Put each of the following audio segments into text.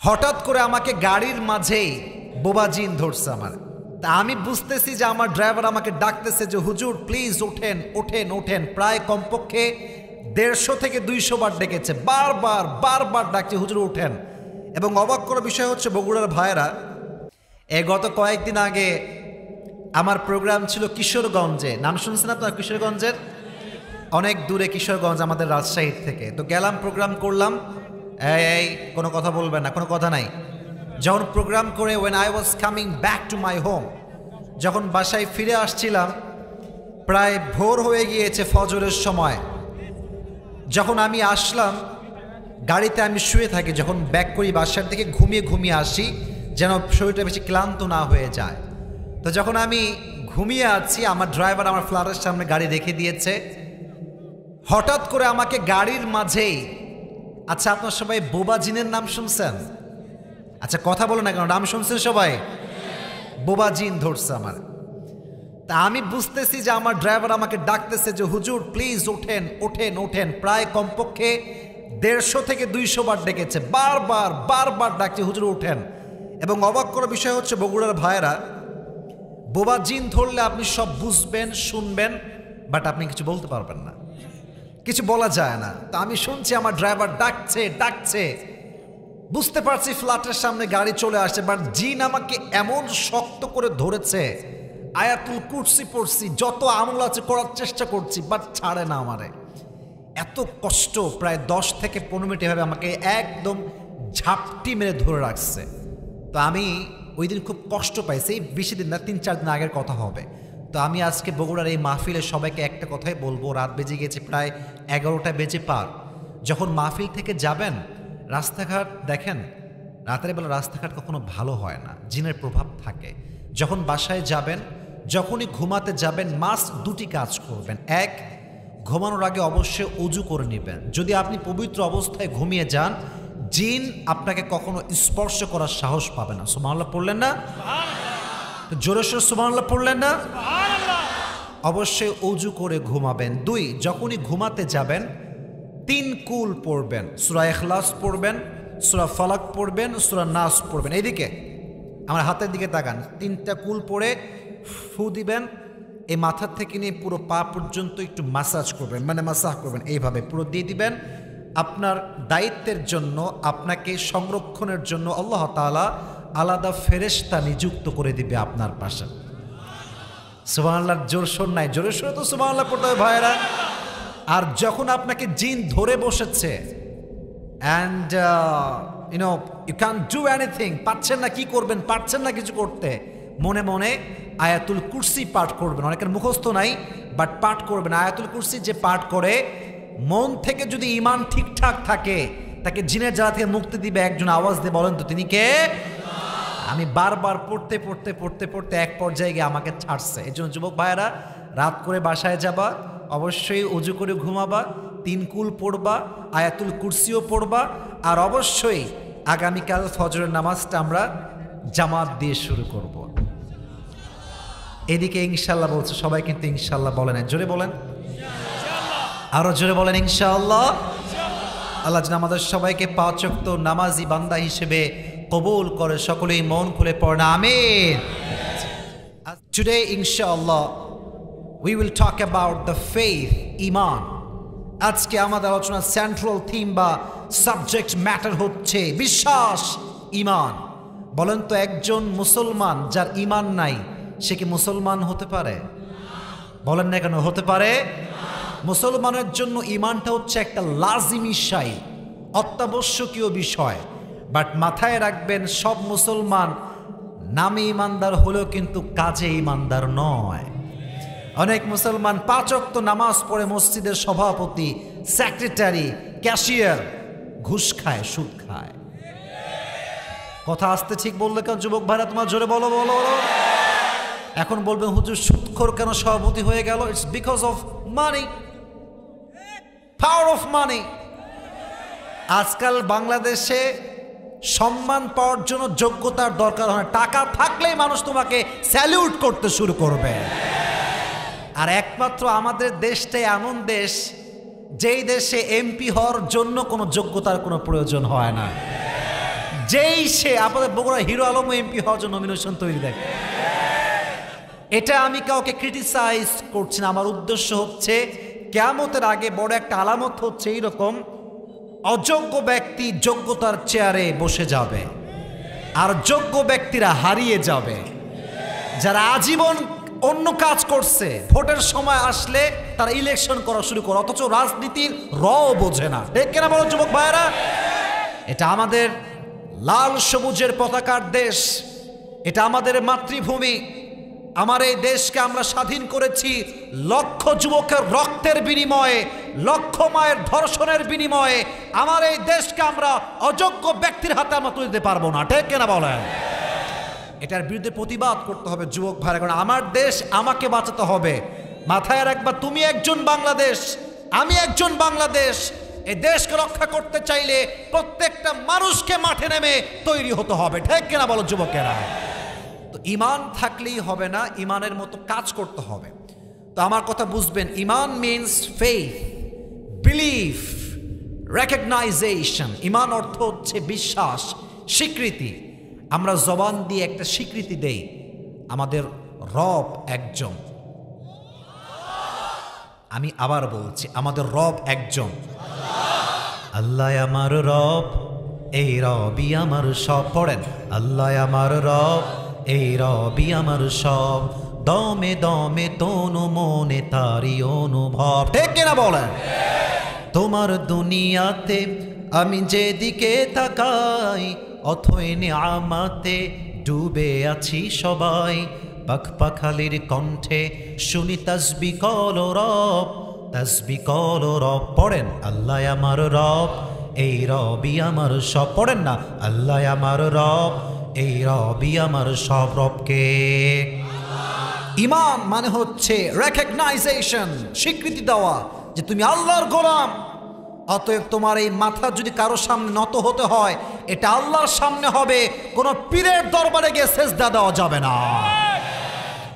হঠাৎ করে আমাকে গাড়ির মাঝেই বোবা জিন ধরছে আমার। তা আমি বুঝতেছি যে আমার ড্রাইভার আমাকে ডাকতেছে যে হুজুর প্লিজ ওঠেন ওঠেন ওঠেন। প্রায় কমপক্ষে 150 থেকে 200 বার ডেকেছে, বারবার ডাকছে হুজুর ওঠেন। এবং অবাক করার বিষয় হচ্ছে বগুড়ার ভাইয়েরা, গত কয়েকদিন আগে আমার প্রোগ্রাম ছিল কিশোরগঞ্জে। নাম শুনছেন আপনার কিশোরগঞ্জের? অনেক দূরে কিশোরগঞ্জ আমাদের রাজশাহীর থেকে। তো গেলাম, প্রোগ্রাম করলাম। এই কোনো কথা বলবেন না, কোনো কথা নাই। যখন প্রোগ্রাম করে when I was coming back to my home, যখন বাসায় ফিরে আসছিলাম প্রায় ভোর হয়ে গিয়েছে, ফজরের সময়। যখন আমি আসলাম গাড়িতে, আমি শুয়ে থাকি, যখন ব্যাক করি বাসার থেকে ঘুমিয়ে আসি যেন শরীরটা বেশি ক্লান্ত না হয়ে যায়। তো যখন আমি ঘুমিয়ে আছি, আমার ড্রাইভার আমার ফ্ল্যাটের সামনে গাড়ি রেখে দিয়েছে। হঠাৎ করে আমাকে গাড়ির মাঝেই, আচ্ছা আপনার সবাই বোবা জিনের নাম শুনছেন? আচ্ছা কথা বলো না কেন, নাম শুনছেন সবাই? বোবা জিন ধরছে আমার। তা আমি বুঝতেছি যে আমার ড্রাইভার আমাকে ডাকতেছে যে হুজুর প্লিজ ওঠেন ওঠেন ওঠেন। প্রায় কমপক্ষে 150 থেকে 200 বার ডেকেছে, বারবার ডাকছে হুজুর ওঠেন। এবং অবাক করার বিষয় হচ্ছে বগুড়ার ভাইয়েরা, বোবা জিন ধরলে আপনি সব বুঝবেন শুনবেন, বাট আপনি কিছু বলতে পারবেন না, কিছু বলা যায় না। তা আমি শুনছি আমার ড্রাইভার ডাকছে, বুঝতে পারছি ফ্ল্যাটের সামনে গাড়ি চলে আসছে, বাট জিন আমাকে এমন শক্ত করে ধরেছে, আয়াতুল কুরসি পড়ছি, যত আমল আছে করার চেষ্টা করছি, বাট ছাড়ে না আমারে। এত কষ্ট, প্রায় 10 থেকে 15 মিনিট এভাবে আমাকে একদম ঝাপটি মেরে ধরে রাখছে। তো আমি ওই দিন খুব কষ্ট পাইছি। বেশি দিন না, 3-4 দিন আগের কথা হবে। তো আমি আজকে বগুড়ার এই মাহফিলে সবাইকে একটা কথাই বলবো, রাত বেজে গেছে প্রায় 11টা বেজে পার। যখন মাহফিল থেকে যাবেন রাস্তাঘাট দেখেন, রাতের বেলা রাস্তাঘাট কখনো ভালো হয় না, জিনের প্রভাব থাকে। যখন বাসায় যাবেন, যখনই ঘুমাতে যাবেন, মাস্ট 2টি কাজ করবেন। এক, ঘুমানোর আগে অবশ্যই ওযু করে নেবেন। যদি আপনি পবিত্র অবস্থায় ঘুমিয়ে যান, জিন আপনাকে কখনো স্পর্শ করার সাহস পাবে না। সুবহানাল্লাহ পড়লেন না? জোরে সোরে সুবহানাল্লাহ পড়লেন না? অবশ্যই ওযু করে ঘুমাবেন। 2, যখনই ঘুমাতে যাবেন 3 কুল পড়বেন। সূরা ইখলাস পড়বেন, সূরা ফালাক পড়বেন, সূরা নাস পড়বেন। এইদিকে আমার হাতের দিকে তাকান। 3টা কুল পড়ে ফু দিবেন, এই মাথার থেকে নিয়ে পুরো পা পর্যন্ত একটু মাসাজ করবেন, মানে মাসাজ করবেন, এইভাবে পুরো দিয়ে দিবেন। আপনার দায়িত্বের জন্য, আপনাকে সংরক্ষণের জন্য আল্লাহ তাআলা আলাদা ফেরেশতা নিযুক্ত করে দিবে আপনার পাশে। সুবহানাল্লাহ জোর সোর নাই, জোরে সোরে তো সুবহানাল্লাহ পড়তে হবে ভাইরা। আর যখন আপনাকে জিন ধরে বসেছে and you can do anything, পাচ্ছেন না কি করবেন, পাচ্ছেন না কিছু করতে, মনে মনে আয়াতুল কুরসি পাঠ করবেন। অনেকের মুখস্থ নাই, বাট পাঠ করবেন। আয়াতুল কুরসি যে পাঠ করে, মন থেকে যদি ঈমান ঠিকঠাক থাকে, তাকে জিনের জ্বালা থেকে মুক্তি দিবে একজন। আওয়াজ দিয়ে বলেন তো তিনি কে? আমি বারবার পড়তে এক পর্যায়ে গিয়ে আমাকে ছাড়ছে। এই জন্য যুবক ভাইয়েরা, রাত করে বাসায় যাবা, অবশ্যই ওযু করে ঘুমাবা, 3 কুল পড়বা, আয়াতুল কুরসিও পড়বা, আর অবশ্যই আগামীকাল ফজরের নামাজটা আমরা জামাত দিয়ে শুরু করব। এদিকে ইনশাআল্লাহ বলছে, সবাই কিন্তু ইনশাআল্লাহ বলেন, জোরে বলেন, আরো জোরে বলেন ইনশাআল্লাহ। আল্লাহ যেন আমাদের সবাইকে 5 ওয়াক্ত নামাজি বান্দা হিসেবে কবুল করে। সকলেই মন খুলে পড়েন আমিন। Today inshallah we will talk about the faith, iman. আজকে আমাদের আলোচনার সেন্ট্রাল থিম বা সাবজেক্ট ম্যাটার হচ্ছে বিশ্বাস, ঈমান। বলেন তো, একজন মুসলমান যার ঈমান নাই, সে কি মুসলমান হতে পারে? বলেন না কেন, হতে পারে। মুসলমানের জন্য ঈমানটা হচ্ছে একটা লাজিমি শাই, অত্যাবশ্যকীয় বিষয়। বাট মাথায় রাখবেন, সব মুসলমান নামে ঈমানদার হলেও কিন্তু কাজে ঈমানদার নয়। অনেক মুসলমান 5 ওয়াক্ত নামাজ পড়ে মসজিদের সভাপতি, সেক্রেটারি, ক্যাশিয়ার, ঘুষ খায়, সুদ খায়। কথা আসতে ঠিক বললে কেন যুবক ভাইরা? তোমার জোরে বলো। এখন বলবেন হুজুর সুদখোর কেন সভাপতি হয়ে গেল? It's because of money, power of money. আজকাল বাংলাদেশে সম্মান পাওয়ার জন্য যোগ্যতার দরকার হয় না, টাকা থাকলেই মানুষ তোমাকে স্যালিউট করতে শুরু করবে। আর একমাত্র আমাদের দেশটাই এমন দেশ, যেই দেশে এমপি হওয়ার জন্য কোনো যোগ্যতার কোনো প্রয়োজন হয় না। যেই সে আপনাদের বগুড়া হিরো আলম এমপি হওয়ার জন্য নমিনেশন তৈরি দেখে। এটা আমি কাউকে ক্রিটিসাইজ করছি না, আমার উদ্দেশ্য হচ্ছে কিয়ামতের আগে বড় একটা আলামত হচ্ছে এইরকম, অযোগ্য ব্যক্তি যোগ্যতার চেয়ারে বসে যাবে আর যোগ্য ব্যক্তিরা হারিয়ে যাবে। যারা আজীবন অন্য কাজ করছে ভোটের সময় আসলে তারা ইলেকশন করা শুরু করে, অথচ রাজনীতির বোঝে না। ঠিক কিনা বলো যুবক ভাইয়েরা? এটা আমাদের লাল সবুজের পতাকার দেশ, এটা আমাদের মাতৃভূমি। আমার এই দেশকে আমরা স্বাধীন করেছি লক্ষ যুবকের রক্তের বিনিময়ে, লক্ষ মায়ের ধর্ষণের বিনিময়ে। আমার এই দেশকে আমরা অযোগ্য ব্যক্তির হাতে আমরা তুলে দিতে পারবো না। ঠিক কিনা বলেন? এটার বিরুদ্ধে প্রতিবাদ করতে হবে যুবক ভাইরা, কারণ আমার দেশ আমাকে বাঁচাতে হবে। মাথায় রাখবা, তুমি একজন বাংলাদেশ, আমি একজন বাংলাদেশ। এই দেশকে রক্ষা করতে চাইলে প্রত্যেকটা মানুষকে মাঠে নেমে তৈরি হতে হবে। ঠিক কিনা বলো যুবকেরা? তো ঈমান থাকলেই হবে না, ঈমানের মতো কাজ করতে হবে। তো আমার কথা বুঝবেন, ঈমান মিন্স ফেইথ, বিলিফ, রেকগনাইজেশন। ঈমান অর্থ হচ্ছে বিশ্বাস, স্বীকৃতি। আমরা জবান দিয়ে একটা স্বীকৃতি দেই, আমাদের রব একজন। আমি আবার বলছি, আমাদের রব একজন। আল্লাহ আমার রব, এই রবই আমার সব। পড়েন, আল্লাহ আমার রব, এই রবি আমার সব। দমে দমে তনু মনে তারি অনুভব। ঠিক কিনা বলেন? তোমার দুনিয়াতে আমি যেদিকে তাকাই, অথই নিয়ামতে ডুবে আছি সবাই। পাখপাখালির কণ্ঠে শুনি তাসবিহ কল রব, তাসবিহ কল রব। পড়েন, আল্লাহ আমার রব, এই রবি আমার সব। পড়েন না, আল্লাহ আমার রব, এই রবি আমার সব। রবকে ঈমান মানে হচ্ছে রেকগনাইজেশন, স্বীকৃতি দেওয়া যে তুমি আল্লাহর গোলাম। অতএব তোমার এই মাথা যদি কারোর সামনে নত হতে হয়, এটা আল্লাহর সামনে হবে। কোনো পীরের দরবারে গিয়ে সেজদা দেওয়া যাবে না,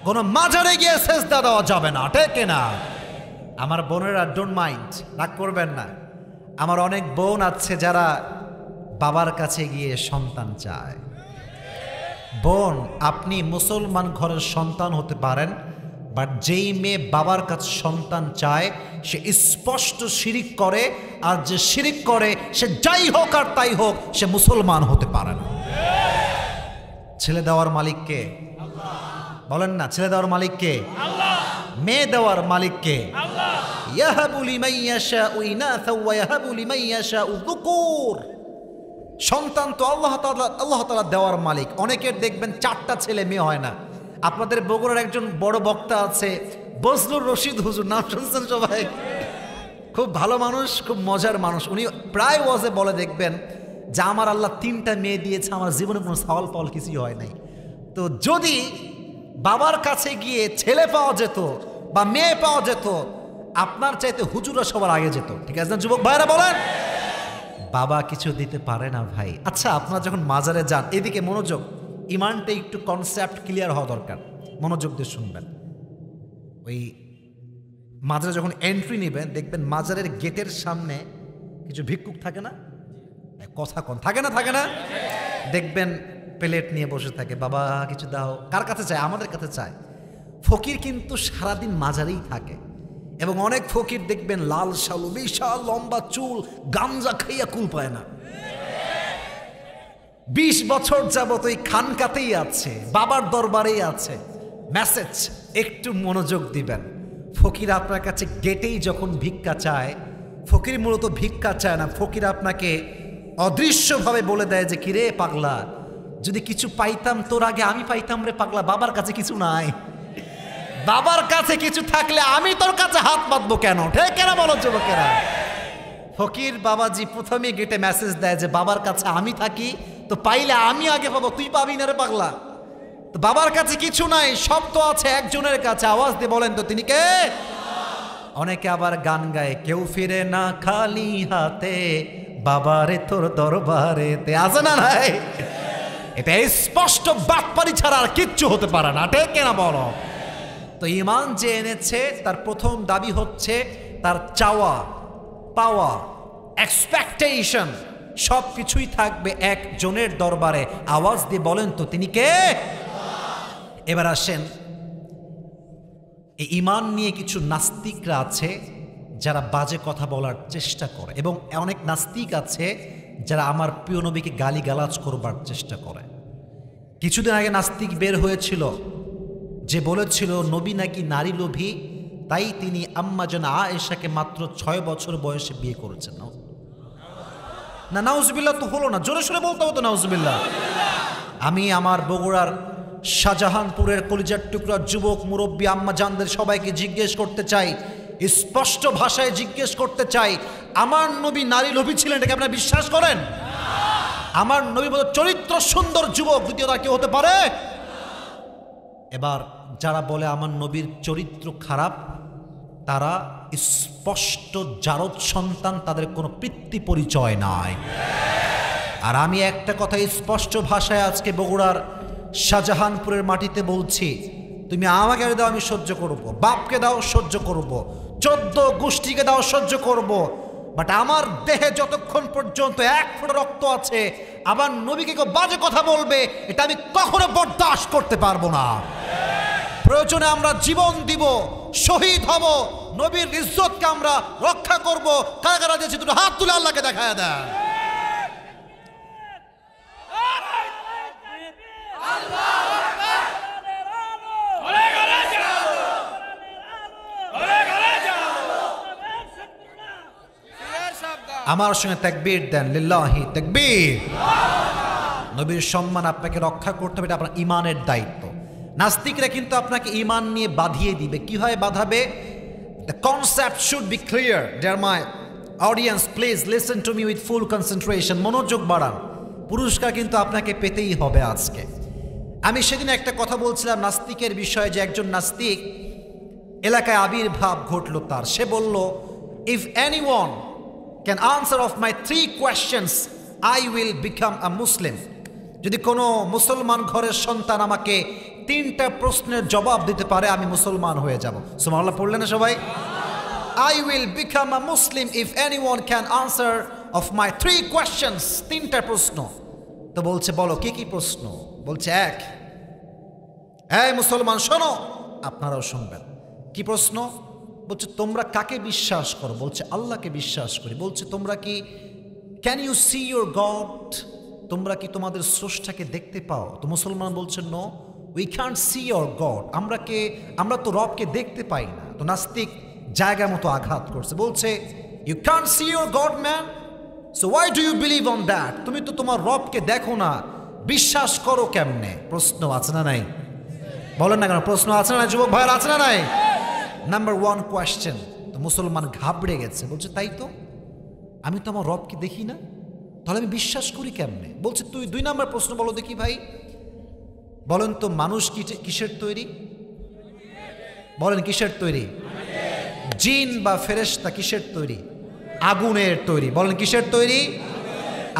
কোনো মাজারে গিয়ে সেজদা দেওয়া যাবে না। ঠিক না? আমার বোনেরা, ডোন্ট মাইন্ড, রাগ করবেন না। আমার অনেক বোন আছে যারা বাবার কাছে গিয়ে সন্তান চায়। বোন, আপনি মুসলমান ঘরের সন্তান হতে পারেন, বাট যেই মেয়ে বাবার কাছে সন্তান চায় সে স্পষ্ট শিরিক করে, আর যে শিরিক করে সে যাই হোক আর তাই হোক, সে মুসলমান হতে পারে না। ছেলে দেওয়ার মালিক কে? বলেন না, ছেলে দেওয়ার মালিক কে? মেয়ে দেওয়ার মালিক কে? ইয়াহাবু লিমান ইয়াশাউ ইনাসা ওয়া ইয়াহাবু লিমান ইয়াশাউ যুকুর। সন্তান তো আল্লাহ তাআলা দেওয়ার মালিক। অনেকের দেখবেন 4টা ছেলে মেয়ে হয় না। আপনাদের বগুড়ার একজন বড় বক্তা আছে, বজলুর রশিদ হুজুর, নাম শুনছেন সবাই? খুব ভালো মানুষ, খুব মজার মানুষ। উনি প্রায় ওয়াজে বলে দেখবেন যে আমার আল্লাহ 3টা মেয়ে দিয়েছে, আমার জীবনে কোনো সওয়াল পাওয়াল কিছুই হয় নাই। তো যদি বাবার কাছে গিয়ে ছেলে পাওয়া যেত বা মেয়ে পাওয়া যেত, আপনার চাইতে হুজুররা সবার আগে যেত। ঠিক আছে না যুবক ভাইরা? বলেন, বাবা কিছু দিতে পারে না ভাই। আচ্ছা, আপনারা যখন মাজারে যান, এদিকে মনোযোগ, ইমানটা একটু কনসেপ্ট ক্লিয়ার হওয়া দরকার, মনোযোগ দিয়ে শুনবেন। ওই মাজারে যখন এন্ট্রি নেবেন, দেখবেন মাজারের গেটের সামনে কিছু ভিক্ষুক থাকে না? কথা কন, থাকে না? থাকে না? দেখবেন প্লেট নিয়ে বসে থাকে, বাবা কিছু দাও। কার কাছে চায়? আমাদের কাছে চায়। ফকির কিন্তু সারাদিন মাজারেই থাকে, এবং অনেক ফকির দেখবেন লাল শালু, বিশাল লম্বা চুল, গাঞ্জা খাইয়া কুল পায় না। 20 বছর যাবত ওই খানকাতেই আছে, বাবার দরবারেই আছে। মেসেজ, একটু মনোযোগ দিবেন। ফকির আপনার কাছে গেটেই যখন ভিক্ষা চায়, ফকির মূলত ভিক্ষা চায় না, ফকির আপনাকে অদৃশ্যভাবে বলে দেয় যে কিরে পাগলা, যদি কিছু পাইতাম তোর আগে আমি পাইতাম রে পাগলা, বাবার কাছে কিছু নাই। বাবার কাছে কিছু থাকলে আমি তোর কাছে হাত বাঁধবো কেন? ঠিক কেন বলো যুবকেরা? ফকির বাবাজি প্রথমে গেটে মেসেজ দেয় যে বাবার কাছে আমি থাকি, তো পাইলে আমি আগে পাবো, তুই পাবি না রে পাগলা। তো বাবার কাছে কিছু নাই, সব তো আছে একজনের কাছে। আওয়াজ দিয়ে বলেন তো তিনি কে? অনেকে আবার গান গায়, কেউ ফিরে না খালি হাতে, বাবারে তোর দরবারে তে। আছে না নাই? এটা স্পষ্ট বাটপারি ছাড়া আর কিচ্ছু হতে পারে না। ঠিক কেনা বলো? তো ঈমান যে এনেছে তার প্রথম দাবি হচ্ছে তার চাওয়া পাওয়া, এক্সপেকটেশন, সব কিছুই থাকবে একজনের দরবারে। আওয়াজ দিয়ে বলেন তো তিনি কে? এবার আসেন, এই ঈমান নিয়ে কিছু নাস্তিকরা আছে যারা বাজে কথা বলার চেষ্টা করে, এবং অনেক নাস্তিক আছে যারা আমার প্রিয় নবীকে গালিগালাজ করবার চেষ্টা করে। কিছুদিন আগে নাস্তিক বের হয়েছিল যে বলেছিল নবী নাকি নারী লোভী, তাই তিনি আম্মা জান আয়েশাকে মাত্র 6 বছর বয়সে বিয়ে করেছেন। না নাউজুবিল্লাহ তো হলো না, জোরে সোরে বলতে হতো নাউজুবিল্লাহ। আমি আমার বগুড়ার শাহজাহানপুরের কলিজার টুকরা যুবক মুরব্বী আম্মা জানদের সবাইকে জিজ্ঞেস করতে চাই, স্পষ্ট ভাষায় জিজ্ঞেস করতে চাই, আমার নবী নারী লোভী ছিলেন এটাকে আপনারা বিশ্বাস করেন? আমার নবী মতো চরিত্র সুন্দর যুবক দ্বিতীয়টা কেউ হতে পারে? এবার যারা বলে আমার নবীর চরিত্র খারাপ, তারা স্পষ্ট জারদ সন্তান, তাদের কোনো পিতৃ পরিচয় নাই। আর আমি একটা কথা স্পষ্ট ভাষায় আজকে বগুড়ার শাহজাহানপুরের মাটিতে বলছি, তুমি আমাকে দাও আমি সহ্য করব, বাপকে দাও সহ্য করব, 14 গোষ্ঠীকে দাও সহ্য করব, বাট আমার দেহে যতক্ষণ পর্যন্ত 1 ফোঁটা রক্ত আছে, আমার নবীকে কেউ বাজে কথা বলবে, এটা আমি কখনো বরদাস্ত করতে পারবো না। প্রয়োজনে আমরা জীবন দিব, শহীদ হব, নবীর ইজ্জতকে আমরা রক্ষা করব। কারা কারা দিয়েছে দুটো হাত তুলে আল্লাহকে দেখায় দেন। আমার সঙ্গে তাকবীর দেন, লিল্লাহি তাকবীর। নবীর সম্মান আপনাকে রক্ষা করতে হবে, এটা আপনার ঈমানের দায়িত্ব। নাস্তিকরা কিন্তু আপনাকে ঈমান নিয়ে বাঁধিয়ে দিবে। কিভাবে বাঁধাবে? The concept should be clear. Dear my audience, please listen to me with full concentration. মনোযোগ বাড়ান, পুরস্কার কিন্তু আপনাকে পেতেই হবে আজকে। আমি সেদিন একটা কথা বলছিলাম নাস্তিকের বিষয়ে, যে একজন নাস্তিক এলাকায় আবির্ভাব ঘটল তার। সে বলল, if anyone can answer of my 3 questions, I will become a Muslim. যদি কোনো মুসলমান ঘরের সন্তান আমাকে 3টা প্রশ্নের জবাব দিতে পারে, আমি মুসলমান হয়ে যাব। সুবহানাল্লাহ পড়লেন না সবাই? I will become a Muslim if anyone can answer of my 3 questions. 3টা প্রশ্ন। তো বলছে বলো কি কি প্রশ্ন? বলছে 1, এই মুসলমান শোনো, আপনারাও শুনবেন। কি প্রশ্ন? বলছে তোমরা কাকে বিশ্বাস করো? বলছে আল্লাহকে বিশ্বাস করি। বলছে তোমরা কি can you see your god? তোমরা কি তোমাদের স্রষ্টাকে দেখতে পাও? তো মুসলমান বলছে no, we can't see your god. আমরা তো রবকে দেখতে পাই না। তো নাস্তিক জায়গা মতো আঘাত করছে, বলছে you can't see your god man, so why do you believe on that? তুমি তো তোমার রবকে দেখো না, বিশ্বাস করো কেমনে? প্রশ্ন আছে না নাই? বলেন না কেন, প্রশ্ন আছে না যুবক ভাইয়ের, আছে না নাই? Number 1 question. তো মুসলমান ঘাবড়ে গেছে, বলছে তাই তো, আমি তো আমার রবকে দেখি না, তাহলে আমি বিশ্বাস করি কেমনে? বলছে তুই 2 নাম্বার প্রশ্ন বলো দেখি ভাই, বলেন তো মানুষ কিসের তৈরি? বলেন কিসের তৈরি? জিন বা ফেরেশতা কিসের তৈরি? আগুনের তৈরি। বলেন কিসের তৈরি?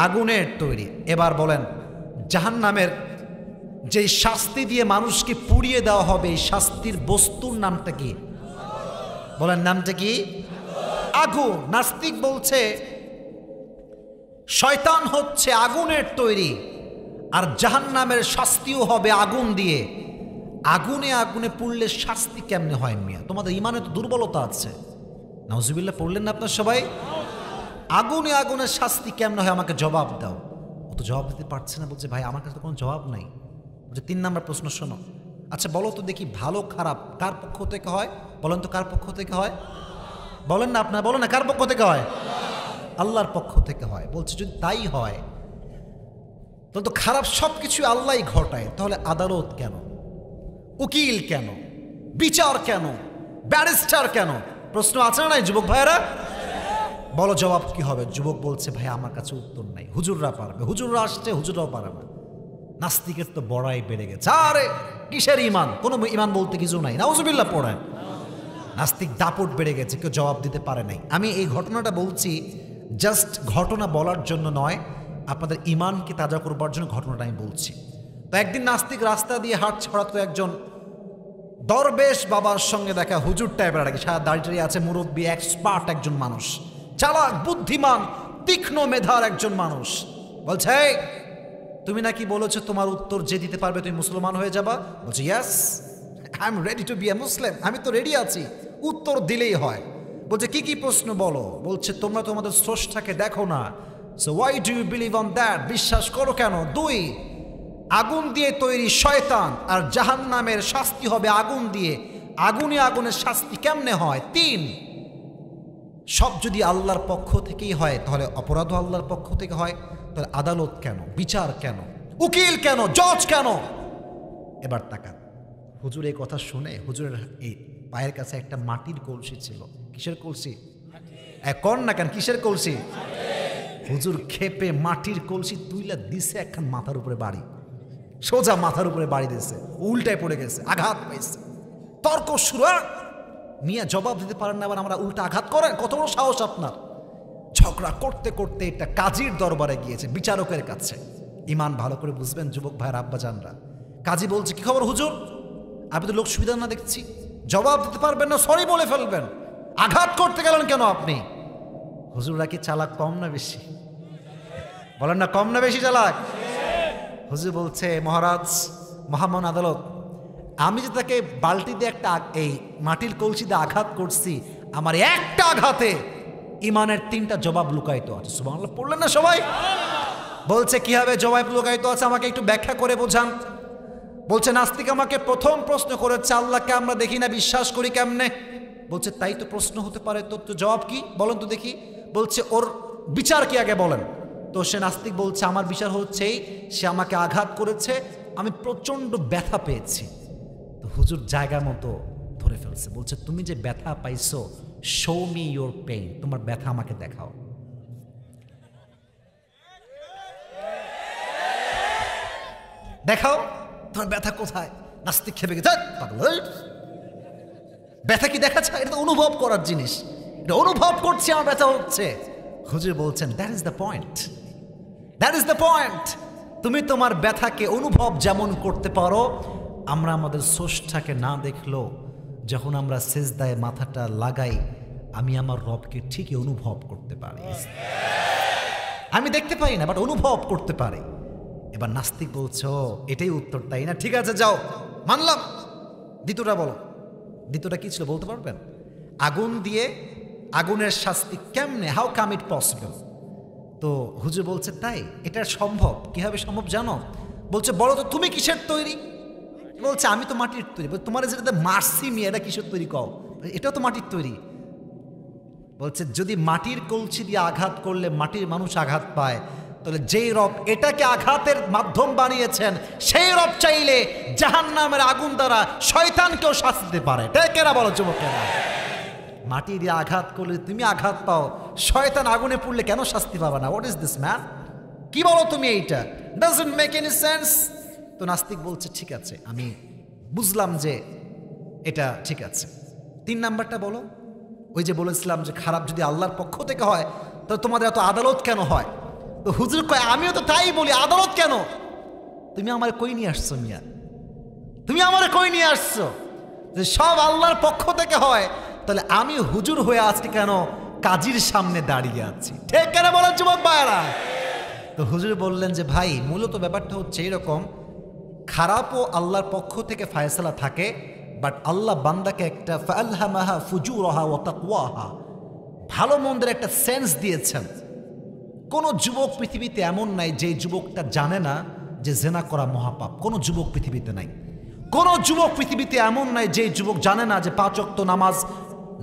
আগুনের তৈরি। এবার বলেন জাহান্নামের যে শাস্তি দিয়ে মানুষকে পুড়িয়ে দেওয়া হবে, এই শাস্তির বস্তুর নামটা কি? বলেন নামটা কি? আগুন। নাস্তিক বলছে শয়তান হচ্ছে আগুনের তৈরি, আর জাহান্নামের শাস্তিও হবে আগুন দিয়ে। আগুনে আগুনে পুড়লে শাস্তি কেমনে হয় মিয়া? তোমাদের ঈমানে তো দুর্বলতা আছে। নাউজুবিল্লাহ পড়লেন না আপনার সবাই? আগুনে আগুনে শাস্তি কেমনে হয় আমাকে জবাব দাও। ও তো জবাব দিতে পারছে না, বলছে ভাই আমার কাছে তো কোনো জবাব নাই। বলছে 3 নাম্বার প্রশ্ন শোনো, আচ্ছা বলো তো দেখি ভালো খারাপ কার পক্ষ থেকে হয়? বলেন তো কার পক্ষ থেকে হয়? বলেন না আপনার, বলেন না কার পক্ষ থেকে হয়? আল্লাহর পক্ষ থেকে হয়। বলছে যদি তাই হয় তাহলে তো খারাপ সব কিছু আল্লাহই ঘটায়, তাহলে আদালত কেন? উকিল কেন? বিচার কেন? ব্যারিস্টার কেন? প্রশ্ন আছে না নাই যুবক ভাইয়েরা? বলো জবাব কি হবে? যুবক বলছে ভাই আমার কাছে উত্তর নাই, হুজুররা পারবে। হুজুররা আসছে, হুজুররাও পারে না। নাস্তিকের তো বড়াই বেড়ে গেছে। আরে কিসের ঈমান? কোনো ঈমান বলতে কিছু নাই, নাউজুবিল্লাহ পড়েন। নাস্তিক দাপট বেড়ে গেছে, কেউ জবাব দিতে পারে নাই। আমি এই ঘটনাটা বলছি জাস্ট ঘটনা বলার জন্য নয়, আপনাদের ঈমানকে তাজা করবার জন্য ঘটনাটা আমি বলছি। তো একদিন নাস্তিক রাস্তা দিয়ে হাঁটছে, হঠাৎ করে একজন দরবেশ বাবার সঙ্গে দেখা, হুজুর টাইপের আর কি, সারা দাড়ি টাড়ি আছে, মুরব্বী, এক্সপার্ট একজন মানুষ, চালাক বুদ্ধিমান, তীক্ষ্ণ মেধার একজন মানুষ। বলছে, "এই, তুমি নাকি বলেছো তোমার উত্তর যে দিতে পারবে তুমি মুসলমান হয়ে যাবা?" বলছে, "yes, I am ready to be a Muslim, আমি তো রেডি আছি, উত্তর দিলেই হয়।" বলছে, "কি কি প্রশ্ন বলো?" বলছে, "তোমরা তোমাদের স্রষ্টাকে দেখো না, so why do you believe on that, বিশ্বাস করো কেন? 2, আগুন দিয়ে তৈরি শয়তান আর জাহান্নামের শাস্তি হবে আগুন দিয়ে, আগুনে আগুনের শাস্তি কেমনে হয়? 3, সব যদি আল্লাহর পক্ষ থেকেই হয় তাহলে অপরাধও আল্লাহর পক্ষ থেকে হয়, তাহলে আদালত কেন, বিচার কেন, উকিল কেন, জজ কেন?" এবার তাকান, হুজুর এই কথা শুনে হুজুরের এই পায়ের কাছে একটা মাটির কলসি ছিল। কিসের কলসি? কন না কেন, কিসের কলসি? হুজুর খেপে মাটির কলসি তুইলা দিছে একখান মাথার উপরে বাড়ি, সোজা মাথার উপরে বাড়ি দিয়েছে, উল্টায় পড়ে গেছে, আঘাত পাইছে। তর্ক শুরু, মিয়া জবাব দিতে পারেন না, আবার আমরা উল্টা আঘাত করেন, কত বড় সাহস আপনার? ঝগড়া করতে করতে এটা কাজীর দরবারে গিয়েছে, বিচারকের কাছে। ইমান ভালো করে বুঝবেন যুবক ভাইয়ের আব্বাজানরা। কাজী বলছে, "কি খবর হুজুর? আপনি তো লোক সুবিধা না দেখছি, জবাব দিতে পারবেন না, সরি বলে ফেলবেন, আঘাত করতে গেলেন কেন আপনি?" হুজুররা কি চালাক কম না বেশি? বলেন না, কম না বেশি চালাক? হুজুর বলছে, "মহারাজ, মহামান আদালত, আমি যে তাকে বালতি দিয়ে একটা এই মাটির কলসি দিয়ে আঘাত করছি, আমার একটা আঘাতে ইমানের 3টা জবাব লুকায়িত আছে।" সুবহানাল্লাহ পড়লেন না সবাই? বলছে, "কিভাবে জবাব লুকায়িত আছে আমাকে একটু ব্যাখ্যা করে বোঝান।" বলছে, "নাস্তিক আমাকে প্রথম প্রশ্ন করেছে, আল্লাহকে আমরা দেখি না, বিশ্বাস করি কেমনে?" বলছে, "তাই তো প্রশ্ন হতে পারে, তো জবাব কি বলেন তো দেখি?" বলছে, "ওর বিচার কি আগে বলেন।" তো সে নাস্তিক বলছে, "আমার বিচার হচ্ছে সে আমাকে আঘাত করেছে, আমি প্রচণ্ড ব্যথা পেয়েছি।" তো হুজুর জায়গা মতো ধরে ফেলছে, বলছে, "তুমি যে ব্যথা পাইছো, শো মি ইউর পেইন, তোমার ব্যথা আমাকে দেখাও।" দেখাও তোমার ব্যথা কোথায়? নাস্তিক খেপে গেছে, ব্যথা কি দেখা যায়? এটা তো অনুভব করার জিনিস, এটা অনুভব করছি আমার ব্যথা হচ্ছে। হুজুর বলছেন, that is the point, that is the point. তুমি তোমার ব্যথাকে অনুভব যেমন করতে পারো, আমরা আমাদের স্রষ্টাকে না দেখলেও যখন আমরা সেজদায় মাথাটা লাগাই, আমি আমার রবকে ঠিকই অনুভব করতে পারি। আমি দেখতে পাই না, বাট অনুভব করতে পারি। এবার নাস্তিক বলছো, এটাই উত্তর তাই না? ঠিক আছে, যাও, মানলাম। দ্বিতীয়টা বলো। দ্বিতীয়টা কি ছিল বলতে পারবেন? আগুন দিয়ে আগুনের শাস্তি কেমনে, হাউ কাম ইট পসিবল? তো হুজুর বলছে, তাই এটা সম্ভব। কিভাবে সম্ভব জানো? বলছে, বলো তো তুমি কিসের তৈরি? বলছে, আমি তো মাটির তৈরি। তোমার যেটা মারসি মিয়া, এটা কিসের তৈরি কও? এটাও তো মাটির তৈরি। বলছে, যদি মাটির কলসি দিয়ে আঘাত করলে মাটির মানুষ আঘাত পায়, তাহলে যেই রব এটাকে আঘাতের মাধ্যম বানিয়েছেন, সেই রব চাইলে জাহান্নামের আগুন দ্বারা শয়তানকেও শাস্তি দিতে পারে। কেনা বলো যুবকেরা? মাটি দিয়ে আঘাত করলে তুমি আঘাত পাও, শয়তান আগুনে পড়লে কেন শাস্তি পাবে না? What is this man? কি বলো তুমি? এইটা ডাজন্ট মেক এনি সেন্স। তো নাস্তিক বলছে, ঠিক আছে, আমি বুঝলাম যে এটা ঠিক আছে। 3 নাম্বারটা বলো। ওই যে বলেছিলাম যে খারাপ যদি আল্লাহর পক্ষ থেকে হয়, তো তোমাদের এত আদালত কেন হয়? তো হুজুর কয়, আমিও তো তাই বলি, আদালত কেন? তুমি আমার কই নিয়ে আসছো মিয়া? তুমি আমার কই নিয়ে আসছো? যে সব আল্লাহর পক্ষ থেকে হয়, তাহলে আমি হুজুর হয়ে আজকে কেন কাজীর সামনে দাঁড়িয়ে আছি? ঠিক কেন বলেন যুবক ভাইরা? তো হুজুর বললেন যে, ভাই, মূলত ব্যাপারটা হচ্ছে এরকম, খারাপও আল্লাহর পক্ষ থেকে ফায়সালা থাকে, বাট আল্লাহ বান্দাকে একটা ফাআলহামাহা ফুজুরাহা ওয়া তাকওয়াহা, ভালো মন্দের একটা সেন্স দিয়েছেন। কোন যুবক পৃথিবীতে এমন নাই যে যুবকটা জানে না যে জেনা করা মহাপাপ। কোন যুবক পৃথিবীতে নাই। কোন যুবক পৃথিবীতে এমন নাই যে যুবক জানে না যে 5 ওয়াক্ত নামাজ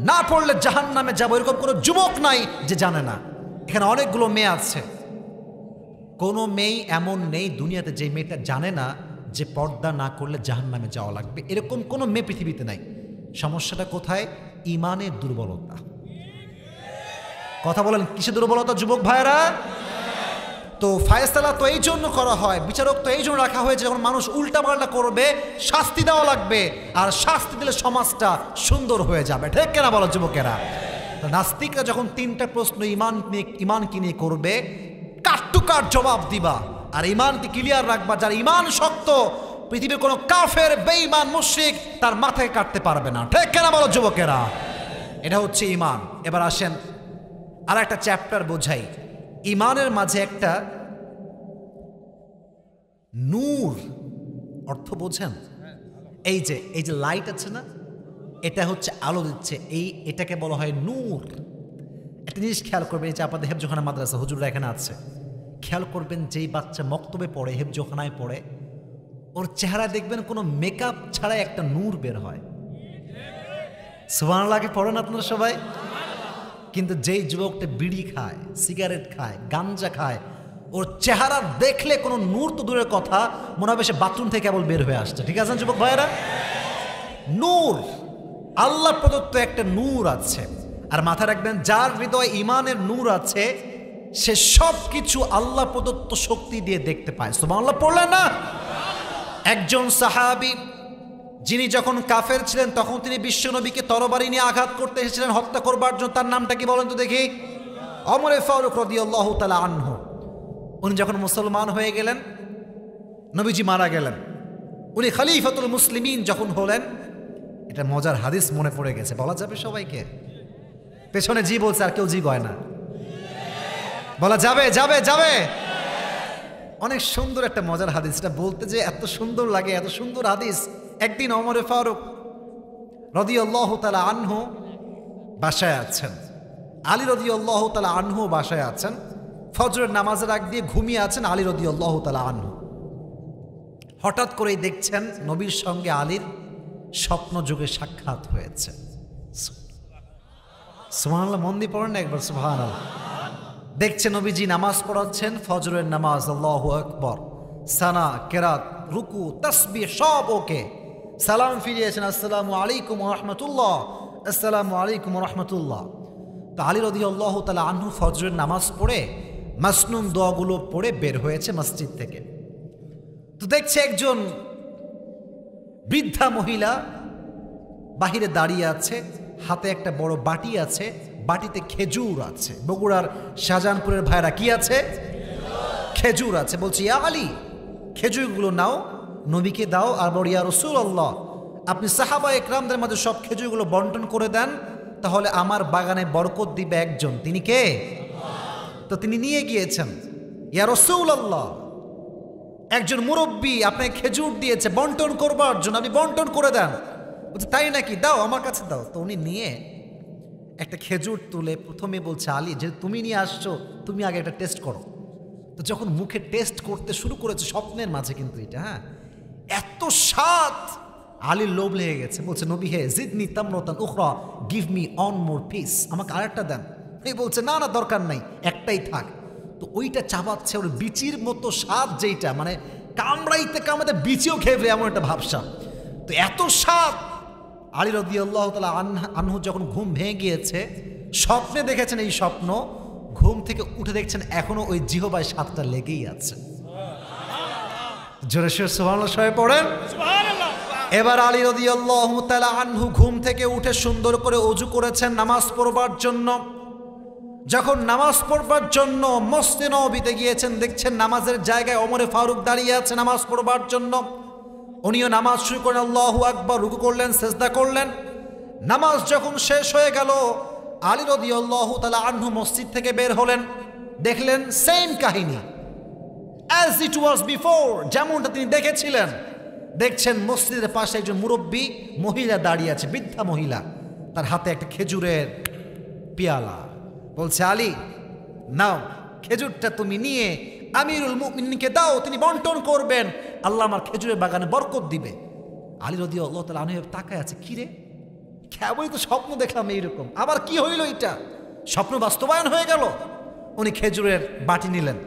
না পড়লে জাহান্নামে যাবো। এরকম কোনো যুবক নাই যে জানে না। এখানে অনেকগুলো মেয়ে আছে, কোনো মেয়ে এমন নেই দুনিয়াতে যে মেয়েটা জানে না যে পর্দা না করলে জাহান্নামে যাওয়া লাগবে। এরকম কোনো মেয়ে পৃথিবীতে নাই। সমস্যাটা কোথায়? ইমানের দুর্বলতা। কথা বলেন, কিসের দুর্বলতা যুবক ভাইরা? তো ফায়সালা তো এই জন্য করা হয়, বিচারক তো এই জন্য রাখা হয়েছে, যখন মানুষ উল্টাপাল্টা করবে শাস্তি দেওয়া লাগবে, আর শাস্তি দিলে সমাজটা সুন্দর হয়ে যাবে। ঠিক কেনা বলো যুবকেরা? নাস্তিকরা যখন 3টা প্রশ্ন ইমানকে নিয়ে করবে, কাট টু কাট জবাব দিবা, আর ইমানকে ক্লিয়ার রাখবা। যার ইমান শক্ত, পৃথিবীর কোনো কাফের, বেঈমান, মুশরিক তার মাথায় কাটতে পারবে না। ঠিক কেনা বলো যুবকেরা? এটা হচ্ছে ইমান। এবার আসেন আর একটা চ্যাপ্টার বোঝাই। ইমানের মাঝে একটা নূর, অর্থ বোঝেন? এই যে লাইট আছে না, এটা হচ্ছে আলো দিচ্ছে, এটাকে বলা হয় নূর। একটা জিনিস খেয়াল করবেন, এই যে আপনাদের হেফজোখানা মাদ্রাসা হুজুররা এখানে আছে, খেয়াল করবেন যেই বাচ্চা মক্তবে পড়ে, হেফজোখানায় পড়ে, ওর চেহারা দেখবেন কোনো মেকআপ ছাড়াই একটা নূর বের হয়। সুবহানাল্লাহকে পড়েন আপনারা সবাই? কিন্তু যেই যুবকটা বিড়ি খায়, সিগারেট খায়, গাঞ্জা খায়, ওর চেহারা দেখলে কোনো নূর তো দূরের কথা, মনে হবে সে বাথরুম থেকে কেবল বের হয়ে আসছে। ঠিক আছে যুবক ভাইয়েরা? নূর, আল্লাহ প্রদত্ত একটা নূর আছে। আর মাথায় রাখবেন, যার হৃদয়ে ইমানের নূর আছে সে সব কিছু আল্লাহ প্রদত্ত শক্তি দিয়ে দেখতে পায়। সুবহানাল্লাহ পড়লেন না? একজন সাহাবী যিনি যখন কাফের ছিলেন তখন তিনি বিশ্বনবীকে তরবারি নিয়ে আঘাত করতে এসেছিলেন হত্যা করবার জন্য। তার নামটা কি বলেন তো দেখি? ওমর ফারুক রাদিয়াল্লাহু তাআলা আনহু। উনি যখন মুসলমান হয়ে গেলেন, নবীজি মারা গেলেন, উনি খলিফাতুল মুসলিমিন যখন হলেন, এটা মজার হাদিস মনে পড়ে গেছে, বলা যাবে সবাইকে? পেছনে জি বলছে, আর কেউ জি গয় না, বলা যাবে? যাবে যাবে। অনেক সুন্দর একটা মজার হাদিস, এটা বলতে যে এত সুন্দর লাগে, এত সুন্দর হাদিস। একদিন ওমর ফারুক রাদিয়াল্লাহু তাআলা আনহু বাসায় আছেন, আলী রাদিয়াল্লাহু তাআলা আনহু বাসায় আছেন, ফজরের নামাজের আগ দিয়ে ঘুমিয়ে আছেন আলী রাদিয়াল্লাহু তাআলা আনহু। হঠাৎ করেই দেখছেন নবীর সঙ্গে আলীর স্বপ্ন যুগে সাক্ষাৎ হয়েছে। সুবহানাল্লাহ, মন দিয়ে পড়েন না একবার সুবহানাল্লাহ। দেখছে নবীজি নামাজ পড়াচ্ছেন, ফজরের নামাজ, আল্লাহু আকবার, সানা, কেরাত, রুকু, তাসবিহ সব ওকে। সালাম ফিরিয়েছেন, আসসালামু আলাইকুম ওয়া রাহমাতুল্লাহ, আসসালামু আলাইকুম ওয়া রাহমাতুল্লাহ। তো আলী রাদিয়াল্লাহু তাআলা আনহু ফজরের নামাজ পড়ে মাসনুন দোয়াগুলো পড়ে বের হয়েছে মসজিদ থেকে। তো দেখছে একজন বৃদ্ধা মহিলা বাহিরে দাঁড়িয়ে আছে, হাতে একটা বড় বাটি আছে, বাটিতে খেজুর আছে। বগুড়ার শাহজাহানপুরের ভাইরা কি আছে? খেজুর আছে। বলছি, ইয়া আলী, খেজুরগুলো নাও, নবীকে দাও, আর বড় ইয়া রাসূলুল্লাহ, আপনি সাহাবা একরামদের মাঝে সব খেজুরগুলো বন্টন করে দেন, তাহলে আমার বাগানে বরকত দিবে একজন। তিনি কে? তো তিনি নিয়ে গিয়েছেন, ইয়া রাসূলুল্লাহ, একজন মুরব্বী আপনাকে খেজুর দিয়েছে বন্টন করবার জন্য, আপনি বন্টন করে দেন। বলছে, তাই নাকি? দাও, আমার কাছে দাও। তো উনি নিয়ে একটা খেজুর তুলে প্রথমে বলছে, আলী, যে তুমি নিয়ে আসছো, তুমি আগে একটা টেস্ট করো। তো যখন মুখে টেস্ট করতে শুরু করেছে, স্বপ্নের মাঝে কিন্তু এটা, হ্যাঁ, এত স্বাদ, আলীর লোভ লেগে গেছে। বলছে, নবী হে, জিদনি তামরাতান উখরা, give me one more piece, আমাকে আরেকটা দেন। এই বলছে, না না, দরকার নাই, একটাই থাক। তো ওইটা চাবাচ্ছে, ওর বিচির মতো স্বাদ, যেইটা মানে কামড়াইতে কামড়াতে বিচিও খেয়ে এমন একটা ভাবসাব। তো এত স্বাদ, আলী রাদিয়াল্লাহু তাআলা আনহু যখন ঘুম ভেঙে গিয়েছে, স্বপ্নে দেখেছেন এই স্বপ্ন, ঘুম থেকে উঠে দেখছেন এখনো ওই জিহবায় স্বাদটা লেগেই আছে। জোরে সোরে সুবহানাল্লাহ সবাই পড়েন। এবার আলী রাদিয়াল্লাহু তাআলা আনহু ঘুম থেকে উঠে সুন্দর করে ওযু করেছেন নামাজ পড়বার জন্য। যখন নামাজ পড়বার জন্য মসজিদে নববীতে গিয়েছেন, দেখছেন নামাজের জায়গায় ওমর ফারুক দাঁড়িয়ে আছে নামাজ পড়বার জন্য। উনিও নামাজ শুরু করেন, আল্লাহু আকবার, রুকু করলেন, সিজদা করলেন। নামাজ যখন শেষ হয়ে গেল, আলী রাদিয়াল্লাহু তাআলা আনহু মসজিদ থেকে বের হলেন, দেখলেন সেম কাহিনী, অ্যাজ ইট ওয়াজ বিফোর, যেমনটা তিনি দেখেছিলেন। দেখছেন মসজিদের পাশে একজন মুরব্বী মহিলা দাঁড়িয়ে আছে, বৃদ্ধা মহিলা, তার হাতে একটা খেজুরের পেয়ালা। বলছে, আলী, নাও, খেজুরটা তুমি নিয়ে আমিরুল মুমিনিনকে দাও, তিনি বন্টন করবেন, আল্লাহ আমার খেজুরের বাগানে বরকত দিবে। আলী রাদিয়াল্লাহু তাআলা আনহু তাকায় আছে, কি রে, কেবলই তো স্বপ্ন দেখলাম এইরকম, আবার কি হইল এটা? স্বপ্ন বাস্তবায়ন হয়ে গেল। উনি খেজুরের বাটি নিলেন,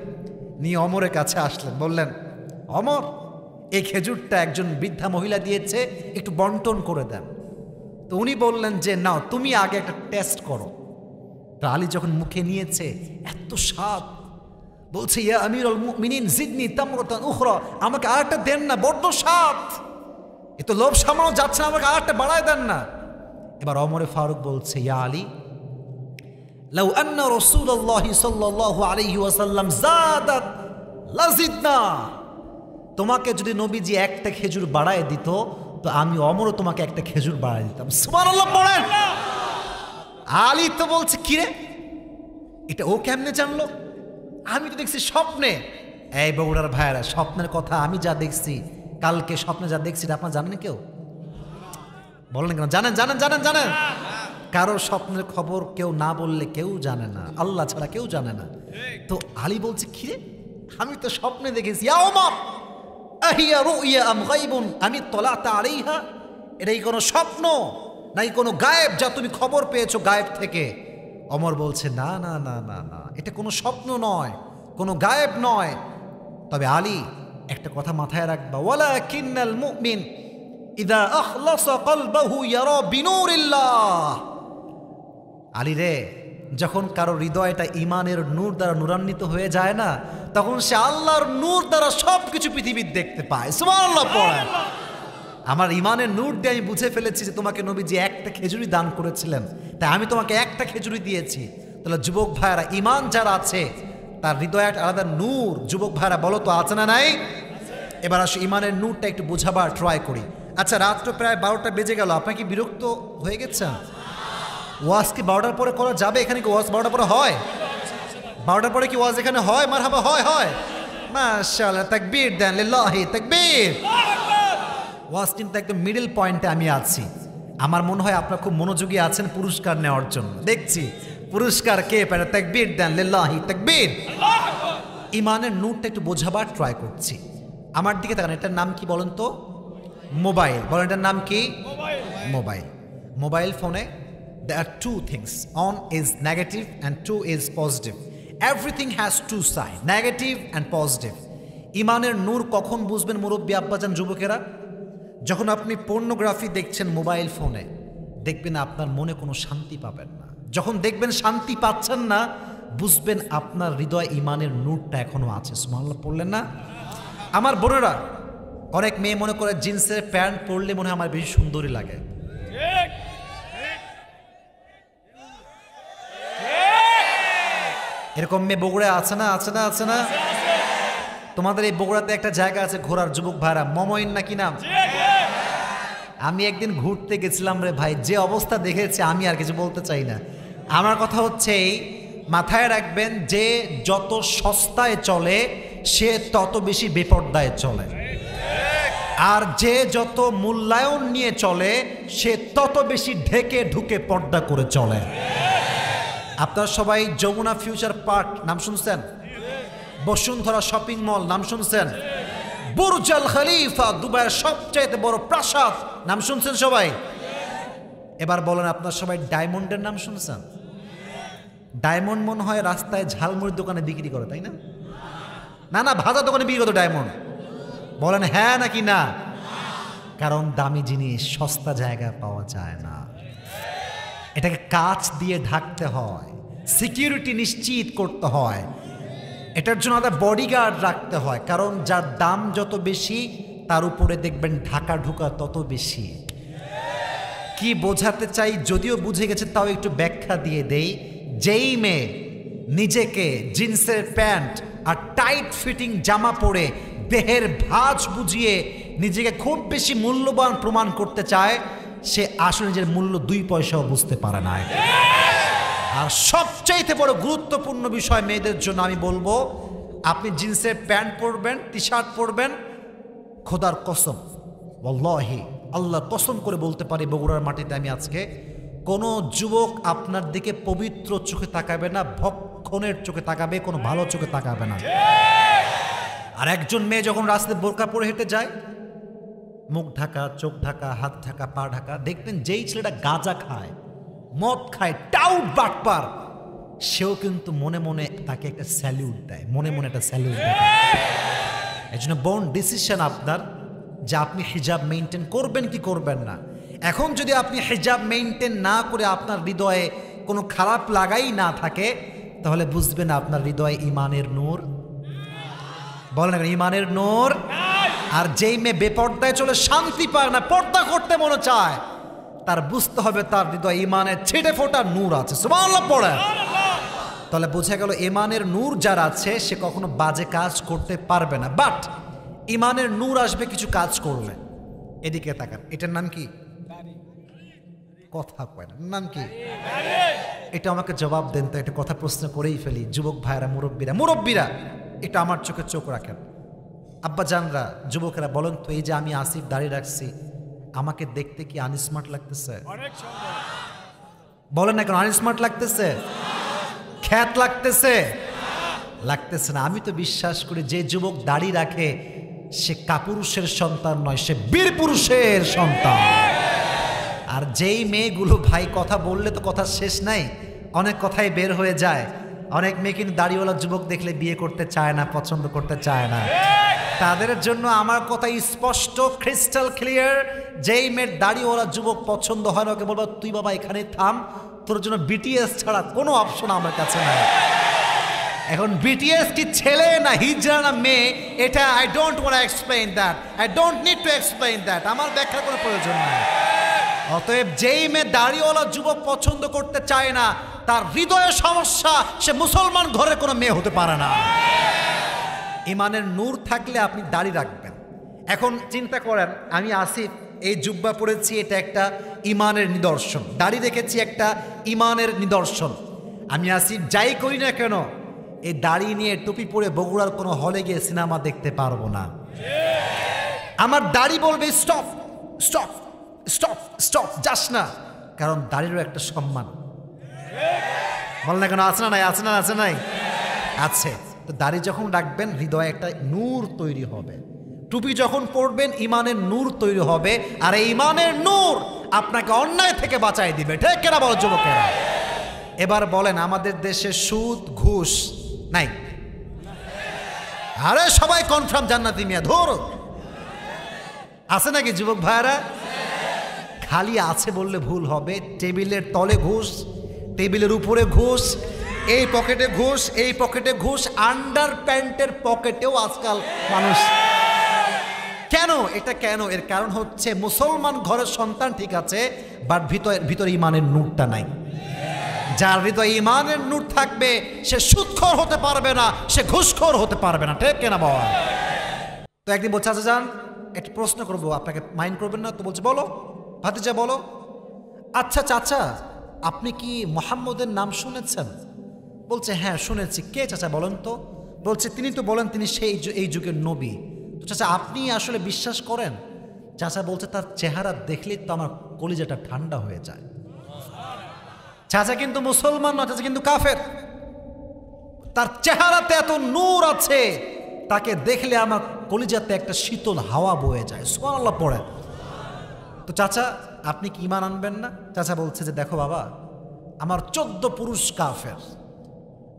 নিয়ে অমরের কাছে আসলেন, বললেন, অমর, এই খেজুরটা একজন বৃদ্ধা মহিলা দিয়েছে, একটু বন্টন করে দেন। তো উনি বললেন যে, নাও, তুমি আগে একটা টেস্ট করো। তো আলী যখন মুখে নিয়েছে, এত স্বাদ, বলছে, ইয়া আমিরুল মুমিনিন, জিদনি তামরাতান উখরা, আমাকে আরেকটা দেন না, বড্ড স্বাদ, এ তো লোভ সামলানো যাচ্ছে না, আমাকে আরেকটা বাড়ায় দেন না। এবার ওমর ফারুক বলছে, ইয়া আলী, লাউ আন্না রাসূলুল্লাহ সাল্লাল্লাহু আলাইহি ওয়াসাল্লাম যাদাত লাজিদনা, তোমাকে যদি নবীজি একটা খেজুর বাড়ায় দিত, তো আমি ওমরও তোমাকে একটা খেজুর বাড়ায় দিতাম। সুবহানাল্লাহ পড়েন। আলী তো বলছে, কি রে, এটা ও কেমনে জানলো? আমি তো দেখছি স্বপ্নে। এই বগুড়ার ভাইয়েরা, স্বপ্নের কথা আমি যা দেখছি কালকে, স্বপ্নে যা দেখছি আপনারা জানেন কেউ? বলেন কেন? জানেন জানেন জানেন জানেন? কারো স্বপ্নের খবর কেউ না বললে কেউ জানে না, আল্লাহ ছাড়া কেউ জানে না। তো আলী বলছে, কিরে আমি তো স্বপ্নে দেখেছি। ইয়া ওমর আহিয়া রুইয়া আম গায়বুন আমি তলাতা আলাইহা, এটা কি কোনো স্বপ্ন নাকি কোনো গায়েব যা তুমি খবর পেয়েছো গায়েব থেকে? ওমর বলছে, না না না না না, এটা কোনো স্বপ্ন নয়, কোনো গায়েব নয়। তবে আলী একটা কথা মাথায় রাখবা, ওয়ালাকিন্নাল মুমিন ইদা আখলাসা কলবাহু ইয়ারা বিনুরিল্লাহ। আলী রে, যখন কারো হৃদয়টা ইমানের নূর দ্বারা নূরান্বিত হয়ে যায় না, তখন সে আল্লাহর নূর দ্বারা সবকিছু পৃথিবীর দেখতে পায়। সুবহানাল্লাহ পড়েন। আমার ইমানের নূর দিয়ে আমি বুঝে ফেলেছি যে তোমাকে নবীজি একটা খেজুরি দান করেছিলেন, তাই আমি তোমাকে একটা খেজুরি দিয়েছি। তাহলে যুবক ভাইয়েরা, ইমান যারা আছে তার হৃদয়ে একটা আলাদা নূর। যুবক ভাইয়েরা বলো তো, আছে না নাই? এবার আসো ইমানের নূরটা একটু বোঝাবার ট্রাই করি। আচ্ছা, রাত্র প্রায় 12টা বেজে গেল, আপনার কি বিরক্ত হয়ে গেছেন? ওয়াজ কি 12টার পরে করা যাবে? এখানে কি ওয়াজ 12টার পরে হয়? 12টার পরে কি ওয়াজ এখানে হয়? মারহাবা, হয় হয়, মাশাআল্লাহ, তাকবীর দেন, লিল্লাহি তাকবীর। ওয়াজ কিন্তু একদম মিডল পয়েন্টে আমি আছি। আমার মনে হয় আপনারা খুব মনোযোগী আছেন পুরস্কার নেওয়ার জন্য। দেখছি পুরস্কার কে পারে, তাকবীর দেন, লিল্লাহি তাকবীর। ইমানের নূরটা একটু বোঝাবার ট্রাই করছি। আমার দিকে তাকান, এটার নাম কি বলেন তো? মোবাইল। বলেন এটার নাম কি? মোবাইল। মোবাইল ফোনে there are two things. One is negative and two is positive. Everything has two sides, negative and positive. ইমানের নূর কখন বুঝবেন মুরব্বী আব্বাজান যুবকেরা? যখন আপনি পর্নোগ্রাফি দেখছেন মোবাইল ফোনে, দেখবেন আপনার মনে কোনো শান্তি পাবেন না। যখন দেখবেন শান্তি পাচ্ছেন না, বুঝবেন আপনার হৃদয় ইমানের নূরটা এখনো আছে। সুবহানাল্লাহ পড়লেন না? আমার বোনেরা, অনেক মেয়ে মনে করে জিন্সের প্যান্ট পরলে মনে হয় আমার বেশি সুন্দরী লাগে। এরকম মেয়ে বগুড়ায় আছে না? আছে না? আছে না? তোমাদের এই বগুড়াতে একটা জায়গা আছে ঘোরার, যুবক ভাইরা, মমইন নাকি নাম? আমি একদিন ঘুরতে গেছিলাম রে ভাই, যে অবস্থা দেখেছি আমি আর কিছু বলতে চাই না। আমার কথা হচ্ছে এই, মাথায় রাখবেন যে যত সস্তায় চলে সে তত বেশি বেপরদায় চলে, আর যে যত মূল্যায়ন নিয়ে চলে সে তত বেশি ঢেকে ঢুকে পর্দা করে চলে। আপনারা সবাই যমুনা ফিউচার পার্ক নাম শুনছেন? বসুন্ধরা শপিং মল নাম শুনছেন? বুর্জ আল খলিফা, দুবাইয়ের সবচাইতে বড় প্রাসাদ নাম শুনছেন সবাই? এবার বলেন, আপনার সবাই ডায়মন্ডের নাম শুনছেন? ডায়মন্ড মনে হয় রাস্তায় ঝালমুড়ির দোকানে বিক্রি করে, তাই না? না না, ভাজা দোকানে বিক্রি করতো ডায়মন্ড। বলেন হ্যাঁ নাকি না? কারণ দামি জিনিস সস্তা জায়গায় পাওয়া যায় না, এটাকে কাঁচ দিয়ে ঢাকতে হয়, সিকিউরিটি নিশ্চিত করতে হয়, এটার জন্য আলাদা বডিগার্ড রাখতে হয়। কারণ যার দাম যত বেশি তার উপরে দেখবেন ঢাকা ঢুকা তত বেশি। কি বোঝাতে চাই যদিও বুঝে গেছে, তাও একটু ব্যাখ্যা দিয়ে দেই। যেই মেয়ে নিজেকে জিন্সের প্যান্ট আর টাইট ফিটিং জামা পরে দেহের ভাঁজ বুঝিয়ে নিজেকে খুব বেশি মূল্যবান প্রমাণ করতে চায়, সে আসলে নিজের মূল্য 2 পয়সাও বুঝতে পারে না। আর সবচাইতে বড় গুরুত্বপূর্ণ বিষয় মেয়েদের জন্য আমি বলবো, আপনি জিন্সের প্যান্ট পরবেন, টি শার্ট পরবেন, খোদার কসম, ওয়াল্লাহি আল্লাহ কসম করে বলতে পারি, বগুড়ার মাটিতে আমি আজকে, কোনো যুবক আপনার দিকে পবিত্র চোখে তাকাবে না, ভক্ষণের চোখে তাকাবে, কোনো ভালো চোখে তাকাবে না। আর একজন মেয়ে যখন রাস্তায় বোরকা পরে হেঁটে যায়, মুখ ঢাকা, চোখ ঢাকা, হাত ঢাকা, পা ঢাকা, দেখবেন যেই ছেলেটা গাঁজা খায়, মদ খায়, টাউট বাটপার, সেও কিন্তু মনে মনে তাকে একটা স্যালিউট দেয়, মনে মনে একটা স্যালিউট দেয়। এই জন্য বোন, ডিসিশন আপনার যে আপনি হিজাব মেনটেন করবেন কি করবেন না। এখন যদি আপনি হিজাব মেনটেন না করে আপনার হৃদয়ে কোনো খারাপ লাগাই না থাকে, তাহলে বুঝবেন আপনার হৃদয়ে ইমানের নূর, বলেন ইমানের নূর। আর যেই মেয়ে বেপর্দায় চলে শান্তি পায় না, পর্দা করতে মনে চায়, তার বুঝতে হবে তার হৃদয় ইমানের ছিটে ফোটা নূর আছে। সুবহানাল্লাহ পড়ে। তাহলে বোঝা গেল ইমানের নূর যার আছে সে কখনো বাজে কাজ করতে পারবে না। বাট ইমানের নূর আসবে কিছু কাজ করলে। এদিকে তাকান, এটার নাম কি? কথা কয় না, নাম কি? এটা আমাকে জবাব দেন তো, এটা কথা প্রশ্ন করেই ফেলি। যুবক ভাইয়েরা, মুরব্বীরা এটা আমার চোখে চোখ রাখেন। আব্বা জানরা, যুবকেরা বলেন তো, এই যে আমি আসিফ দাঁড়িয়ে রাখছি, আমাকে দেখতে কি আনস্মার্ট লাগতেছে? বলেন না কেন, আনস্মার্ট লাগতেছে? খ্যাত লাগতেছে? লাগতেছে না। আমি তো বিশ্বাস করি যে যুবক দাড়ি রাখে সে কাপুরুষের সন্তান নয়, সে বীর পুরুষের সন্তান। আর যেই মেয়েগুলো ভাই কথা বললে তো কথা শেষ নাই, অনেক কথাই বের হয়ে যায়। অনেক মেয়ে কিন্তু দাড়িওয়ালা যুবক দেখলে বিয়ে করতে চায় না, পছন্দ করতে চায় না। তাদের জন্য আমার কথা স্পষ্ট, ক্রিস্টাল ক্লিয়ার। যেই মেয়ের দাড়িওয়ালা যুবক পছন্দ হয় না, ওকে বলবো তুই বাবা এখানে থাম, তোর জন্য বিটিএস ছাড়া কোনো অপশন আমার কাছে নাই। এখন বিটিএস কি ছেলে না হিজড়া না মেয়ে, এটা I don't want to explain that, I don't need to explain that, আমার ব্যাখ্যার কোনো প্রয়োজন নাই। অতএব যেই মেয়ে দাড়িওয়ালা যুবক পছন্দ করতে চায় না, তার হৃদয়ে সমস্যা, সে মুসলমান ঘরে কোনো মেয়ে হতে পারে না। ইমানের নূর থাকলে আপনি দাড়ি রাখবেন। এখন চিন্তা করেন, আমি আসিফ এই জুব্বা পরেছি, এটা একটা ইমানের নিদর্শন। দাড়ি রেখেছি, একটা ইমানের নিদর্শন। আমি আসিফ যাই করি না কেন, এই দাড়ি নিয়ে টুপি পরে বগুড়ার কোনো হলে গিয়ে সিনেমা দেখতে পারবো না। আমার দাড়ি বলবে স্টপ স্টপ স্টপ স্টপ, যাস না, কারণ দাড়িরও একটা সম্মান। বল না কেন, আছে না নাই? আছে না, আছে নাই? আছে। তো দাড়ি যখন রাখবেন, হৃদয়ে একটা নূর তৈরি হবে। টুপি যখন পরবেন, ইমানের নূর তৈরি হবে। আর এই ইমানের নূর আপনাকে অন্যায় থেকে বাঁচাই দিবে। ঠিক কেনা বলো যুবকেরা? এবার বলেন, আমাদের দেশে সুদ ঘুষ নাই? আরে সবাই কনফার্ম জান্নাতি মিয়া, ধর আছে নাকি যুবক ভাইরা? খালি আছে বললে ভুল হবে। টেবিলের তলে ঘুষ, টেবিলের উপরে ঘুষ, এই পকেটে ঘুষ, এই পকেটে ঘুষ, আন্ডার প্যান্টের পকেটেও আজকাল মানুষ। কেন এটা কেন? এর কারণ হচ্ছে মুসলমান ঘরের সন্তান ঠিক আছে, বাট ভিতরে ইমানের নূরটা নাই। যার হৃদয়ে ইমানের নূর থাকবে, সে সুদখোর হতে পারবে না, সে ঘুষখোর হতে পারবে না। ঠিক কেনা বাবা? তো একদিন বলছে, আচ্ছা যান একটা প্রশ্ন করবো, আপনাকে মাইন্ড করবেন না তো? বলছে বলো ভাতিজা বলো। আচ্ছা চাচা, আপনি কি মোহাম্মদের নাম শুনেছেন? বলছে হ্যাঁ শুনেছি। কে চাচা বলেন তো? বলছে তিনি তো বলেন তিনি সেই এই যুগের নবী। তো চাচা আপনি আসলে বিশ্বাস করেন? চাচা বলছে তার চেহারা দেখলেই তো আমার কলিজাটা ঠান্ডা হয়ে যায়। চাচা কিন্তু মুসলমান না, চাচা কিন্তু কাফের। তার চেহারাতে এত নূর আছে, তাকে দেখলে আমার কলিজাতে একটা শীতল হাওয়া বয়ে যায়। সুবহানাল্লাহ পড়েন। তো চাচা আপনি কি ঈমান আনবেন না? চাচা বলছে যে দেখো বাবা, আমার 14 পুরুষ কাফের,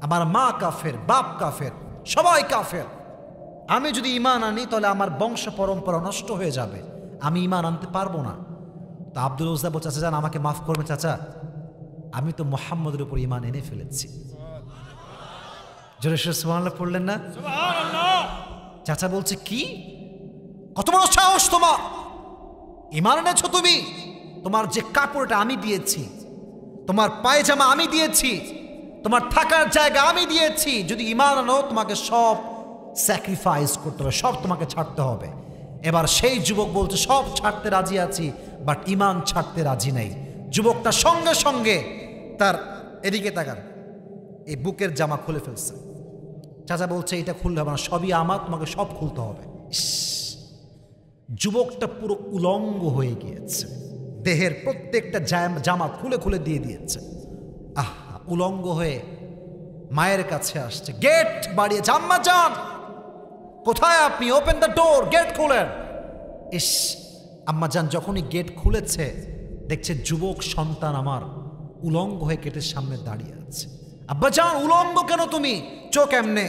আমার মা কাফের, বাপ কাফের, সবাই কাফের। আমি যদি ঈমান আনি তাহলে আমার বংশ পরম্পরা নষ্ট হয়ে যাবে, আমি ঈমান আনতে পারবো না। তো আব্দুল উজ্জা বলছে চাচা যান, আমাকে মাফ করবেন চাচা, আমি তো মুহাম্মদের উপর ঈমান এনে ফেলেছি। জোরে সোরে সুবহানাল্লাহ পড়লেন না? চাচা বলছে কি, কত বড় সাহস তোমার, ঈমান এনেছো তুমি? তোমার যে কাপড়টা আমি দিয়েছি, তোমার পায়জামা আমি দিয়েছি, তোমার থাকার জায়গা আমি দিয়েছি, যদি ঈমান আনো তোমাকে সব স্যাক্রিফাইস করতে হবে, সব তোমাকে ছাড়তে হবে। এবার সেই যুবক বলছে সব ছাড়তে রাজি আছি, বাট ঈমান ছাড়তে রাজি নাই। যুবকটা সঙ্গে সঙ্গে তার এদিকে তাকান, এই বুকের জামা খুলে ফেলছে। চাচা বলছে এটা খুললে হবে না, সবই আমার, তোমাকে সব খুলতে হবে। যুবকটা পুরো উলঙ্গ হয়ে গিয়েছে, দেহের প্রত্যেকটা জামা খুলে খুলে দিয়ে দিয়েছে। উলঙ্গ হয়ে মায়ের কাছে আসছে, গেট বাড়িয়ে, আম্মা যান কোথায় আপনি, ওপেন দ্য ডোর, গেট খুলেন। আম্মা যান যখনই গেট খুলেছে, দেখছে যুবক সন্তান আমার উলঙ্গ হয়ে গেটের সামনে দাঁড়িয়ে আছে। আব্বা যান উলঙ্গ কেন তুমি? চোখ এমনে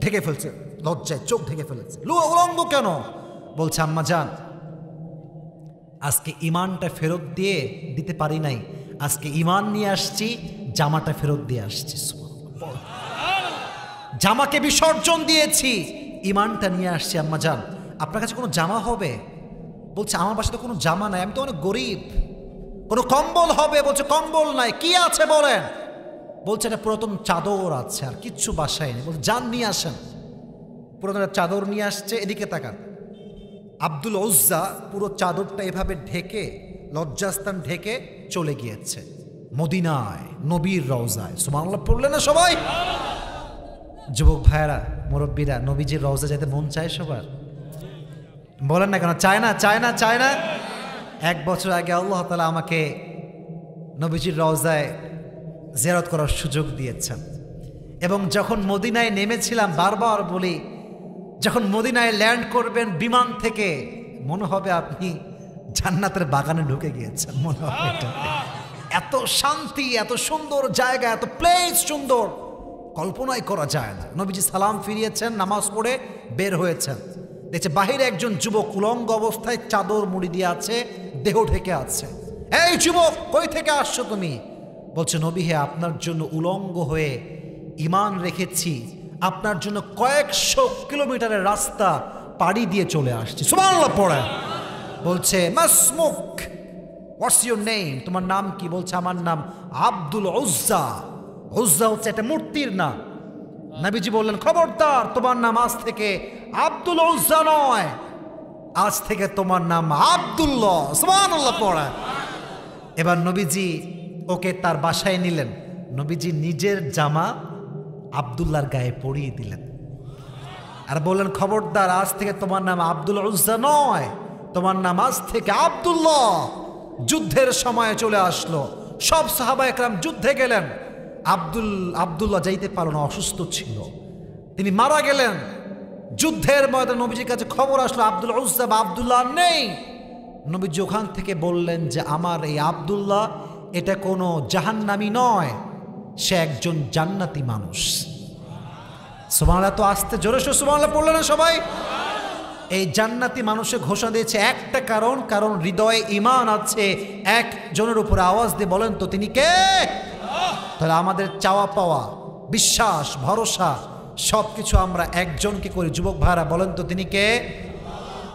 ঢেকে ফেলছে, লজ্জায় চোখ ঢেকে ফেলেছে। উলঙ্গ কেন? বলছে আম্মা যান আজকে ঈমানটা ফেরত দিতে পারি নাই, আজকে ঈমান নিয়ে আসছি, জামাটা ফেরত দিয়ে আসছি। জামাকে বিসর্জন দিয়েছি, ঈমানটা নিয়ে আসছি। আম্মা যান আপনার কাছে কোনো জামা হবে? বলছে আমার বাসায় তো কোনো জামা নাই, আমি তো অনেক গরিব। কোনো কম্বল হবে? বলছে কম্বল নাই। কি আছে বলেন? বলছে একটা পুরাতন চাদর আছে, আর কিচ্ছু বাসায় নেই। বলছে যান নিয়ে আসেন। পুরাতন চাদর নিয়ে আসছে। এদিকে তাকান, আব্দুল উজ্জা পুরো চাদরটা এভাবে ঢেকে, লজ্জাস্থান ঢেকে চলে গিয়েছে মদিনায়, নবীর রওজায়। সুবহানাল্লাহ পড়লেন না সবাই? যুবক ভাইয়েরা, মুরব্বীরা, নবীজির রওজা যেতে মন চায় সবার? বলেন না কেন, চায় না? চায় না? চায় না? 1 বছর আগে আল্লাহ তাআলা আমাকে নবীজির রওজায় জিয়ারত করার সুযোগ দিয়েছেন, এবং যখন মদিনায় নেমেছিলাম, বারবার বলি, যখন মদিনায় ল্যান্ড করবেন বিমান থেকে, মনে হবে আপনি জান্নাতের বাগানে ঢুকে গিয়েছেন, মনে হবে এটা। এত শান্তি, এত সুন্দর জায়গা, এত প্লেস সুন্দর, কল্পনাই করা যায় না। নবীজি সালাম ফিরিয়েছেন, নামাজ পড়ে বের হয়েছেন, দেখছে বাহিরে একজন যুবক উলঙ্গ অবস্থায় চাদর মুড়ি দিয়ে আছে, দেহ ঢেকে আছে। এই যুবক, কই থেকে আসছো তুমি? বলছে, নবী হে, আপনার জন্য উলঙ্গ হয়ে ঈমান রেখেছি, আপনার জন্য কয়েকশো কিলোমিটারের রাস্তা পাড়ি দিয়ে চলে আসছি। সুবহানাল্লাহ পড়ে। বলছে, মাসমুক, হোয়াটস ইউর নেম? তোমার নাম কি? বলছে, আমার নাম আব্দুল উজ্জা। উজ্জা হচ্ছে একটা মূর্তির নাম। নবীজি বললেন, খবরদার, তোমার নাম আজ থেকে আব্দুল উজ্জা নয়, আজ থেকে তোমার নাম আব্দুল্লাহ। সুবহানাল্লাহ পড়ে। এবার নবীজি ওকে তার বাসায় নিলেন, নবীজি নিজের জামা আব্দুল্লাহর গায়ে পরিয়ে দিলেন, আর বললেন, খবরদার, আজ থেকে তোমার নাম আব্দুল উজ্জা নয়, তোমার নাম আজ থেকে আব্দুল্লাহ। যুদ্ধের সময় চলে আসলো, সব সাহাবা একরাম যুদ্ধে গেলেন। আব্দুল্লাহ যাইতে পারল না, অসুস্থ ছিল, তিনি মারা গেলেন। যুদ্ধের ময়দানে নবীজির কাছে খবর আসলো আব্দুল উজ্জা বা আব্দুল্লাহ নেই। নবীজি ওখান থেকে বললেন যে, আমার এই আব্দুল্লাহ এটা কোনো জাহান্নামী নয়, সে একজন জান্নাতি মানুষ। সুবহানাল্লাহ, তো আস্তে জোরে সুবহানাল্লাহ পড়লেন না সবাই? এই জান্নাতি মানুষের ঘোষণা দিয়েছে একটা কারণ হৃদয়ে ঈমান আছে একজনের উপরে। আওয়াজ দিয়ে বলেন তো, তিনি কে? তাহলে আমাদের চাওয়া পাওয়া, বিশ্বাস, ভরসা সবকিছু আমরা একজনকে করি। যুবক ভাইরা, বলেন তো, তিনি কে?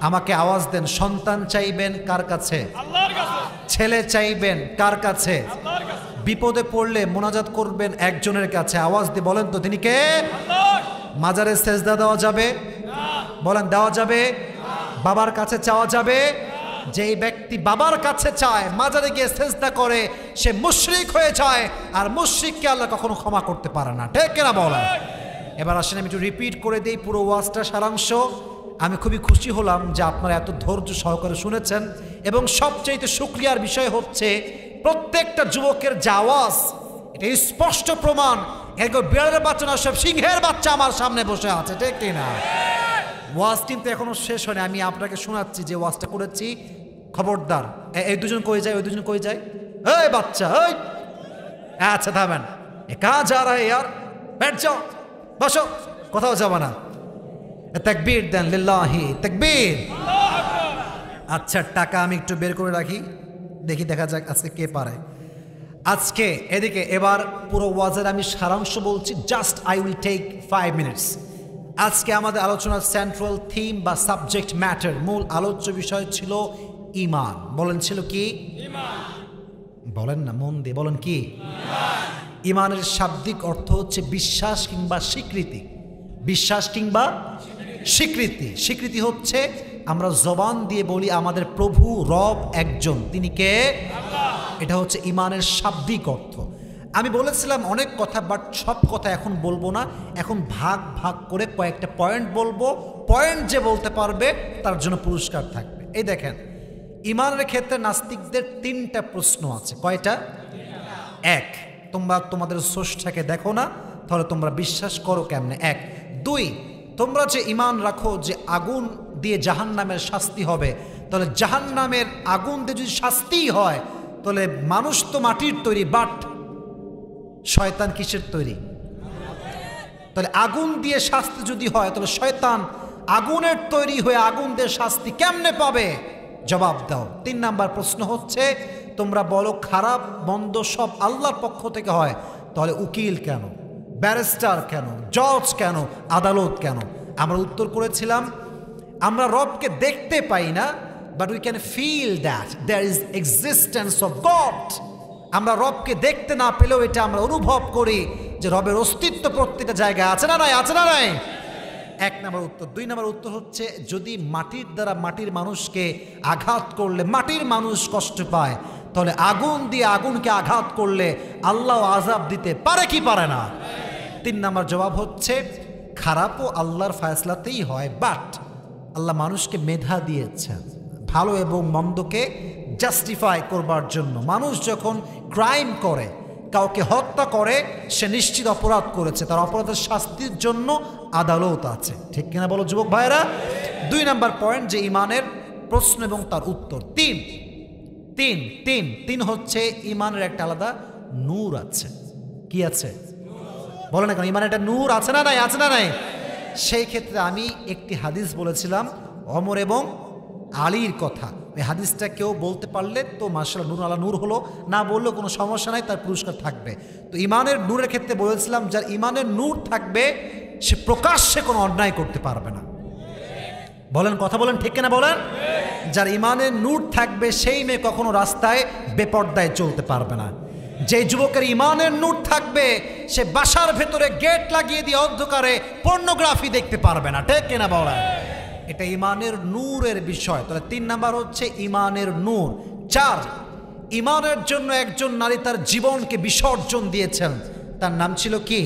আমাকে আওয়াজ দেন। সন্তান চাইবেন কার কাছে? আল্লাহর কাছে। ছেলে চাইবেন কার কাছে? আল্লাহর কাছে। বিপদে পড়লে মোনাজাত করবেন একজনের কাছে। আওয়াজ দিয়ে বলেন তো, তিনি কে? আল্লাহ। মাজারে সেজদা দেওয়া যাবে? বলেন, দেওয়া যাবে? বাবার কাছে চাওয়া যাবে? যেই ব্যক্তি বাবার কাছে চায়, মাজারে গিয়ে সেজদা করে, সে মুশরিক হয়ে যায়, আর মুশরিককে আল্লাহ কখনো ক্ষমা করতে পারে না। ঠিক কিনা বলেন? এবার আসেন আমি একটু রিপিট করে দিই পুরো ওয়াজটা সারাংশ। আমি খুবই খুশি হলাম যে আপনারা এত ধৈর্য সহকারে শুনেছেন, এবং সবচেয়ে শুকরিয়ার বিষয় হচ্ছে প্রত্যেকটা যুবকের যে আওয়াজ, এটা স্পষ্ট প্রমাণ এরকম বিড়ালের বাচ্চা না, সব সিংহের বাচ্চা আমার সামনে বসে আছে। ঠিক কিনা? ওয়াজ কিন্তু এখনো শেষ হয়নি, আমি আপনাকে শোনাচ্ছি যে ওয়াজটা করেছি। খবরদার, এই দুজন কই যায়, ওই দুজন কই যায়? এই বাচ্চা, এই, আচ্ছা থামেন, কাজ যা রা ইয়ার, बैठ जाओ, বসো, কোথাও যাবে না। তাকবীর দেন, লিল্লাহি তাকবীর। আচ্ছা, টাকা আমি একটু বের করে রাখি, দেখি দেখা যাক আজকে কে পারে। আজকে এদিকে এবার পুরো ওয়াজের আমি সারাংশ বলছি, just I will take 5 minutes. আজকে আমাদের আলোচনার সেন্ট্রাল থিম বা সাবজেক্ট ম্যাটার, মূল আলোচ্য বিষয় ছিল ঈমান। বলেন, ছিল কি? ঈমান। বলেন না, মন দিয়ে বলেন, কি? ঈমান। ঈমানের শাব্দিক অর্থ হচ্ছে বিশ্বাস কিংবা স্বীকৃতি। বিশ্বাস কিংবা স্বীকৃতি। স্বীকৃতি হচ্ছে আমরা জবান দিয়ে বলি আমাদের প্রভু রব একজন, তিনি কে? আল্লাহ। এটা হচ্ছে ঈমানের শাব্দিক অর্থ। আমি বলেছিলাম অনেক কথা, বাট সব কথা এখন বলবো না, এখন ভাগ ভাগ করে কয়েকটা পয়েন্ট বলবো। পয়েন্ট যে বলতে পারবে তার জন্য পুরস্কার থাকবে। এই দেখেন, ঈমানের ক্ষেত্রে নাস্তিকদের 3টা প্রশ্ন আছে। কয়টা? 1, তোমরা তোমাদের স্রষ্টাকে দেখো না, তাহলে তোমরা বিশ্বাস করো কেমনে? 1। 2, তোমরা যে ঈমান রাখো যে আগুন দিয়ে জাহান্নামের শাস্তি হবে, তাহলে জাহান্নামের আগুন দিয়ে যদি শাস্তিই হয়, তাহলে মানুষ তো মাটির তৈরি, বাট শয়তান কিসের তৈরি? তাহলে আগুন দিয়ে শাস্তি যদি হয়, তাহলে শয়তান আগুনের তৈরি হয়ে আগুন দিয়ে শাস্তি কেমনে পাবে? জবাব দাও। 3 নাম্বার প্রশ্ন হচ্ছে, তোমরা বলো খারাপ মন্দ সব আল্লাহর পক্ষ থেকে হয়, তাহলে উকিল কেন, ব্যারিস্টার কেন, জজ কেন, আদালত কেন? আমরা উত্তর করেছিলাম, আমরা রবকে দেখতে পাই না, but we can feel that there is existence of god. আমরা রবকে দেখতে না পেলেও এটা আমরা অনুভব করি যে রবের অস্তিত্ব প্রত্যেকটা জায়গায় আছে না নাই? আছে না নাই? 1 নম্বর উত্তর। 2 নম্বর উত্তর হচ্ছে, যদি মাটির দ্বারা মাটির মানুষকে আঘাত করলে মাটির মানুষ কষ্ট পায়, তাহলে আগুন দিয়ে আগুনকে আঘাত করলে আল্লাহ আযাব দিতে পারে কি পারে না? 3 নম্বর জবাব হচ্ছে খারাপও আল্লাহর ফয়সালাতেই হয়, বাট আল্লাহ মানুষকে মেধা দিয়েছেন ভালো এবং মন্দকে জাস্টিফাই করবার জন্য। মানুষ যখন ক্রাইম করে, কাউকে হত্যা করে, সে নিশ্চিত অপরাধ করেছে, তার অপরাধের শাস্তির জন্য আদালত আছে। ঠিক কিনা বলো যুবক ভাইরা? 2 নম্বর পয়েন্ট যে ইমানের প্রশ্ন এবং তার উত্তর। তিন হচ্ছে ইমানের একটা আলাদা নূর আছে। কি আছে বলো না কেন? ইমানের একটা নূর আছে না নাই? আছে না নাই? সেই ক্ষেত্রে আমি একটি হাদিস বলেছিলাম ওমর এবং আলীর কথা। এই হাদিসটা কেউ বলতে পারলে তো মাশাআল্লাহ নূর আলা নূর হলো, না বললেও কোনো সমস্যা নাই, তার পুরস্কার থাকবে। তো ইমানের নূরের ক্ষেত্রে বলেছিলাম যার ইমানের নূর থাকবে সে প্রকাশ্যে কোনো অন্যায় করতে পারবে না। বলেন, কথা বলেন, ঠিক কিনা বলেন? যার ইমানের নূর থাকবে সেই মেয়ে কখনো রাস্তায় বেপর্দায় চলতে পারবে না। যে যুবকের ইমানের নূর থাকবে সে বাসার ভেতরে গেট লাগিয়ে দিয়ে অন্ধকারে পর্নোগ্রাফি দেখতে পারবে না। ঠিক কিনা বলেন? এটা ইমানের নূরের বিষয়। তাহলে 3 নাম্বার হচ্ছে ইমানের নূর। 4, ইমানের জন্য একজন নারী তার জীবনকে বিসর্জন দিয়েছেন, তার নাম ছিল কি?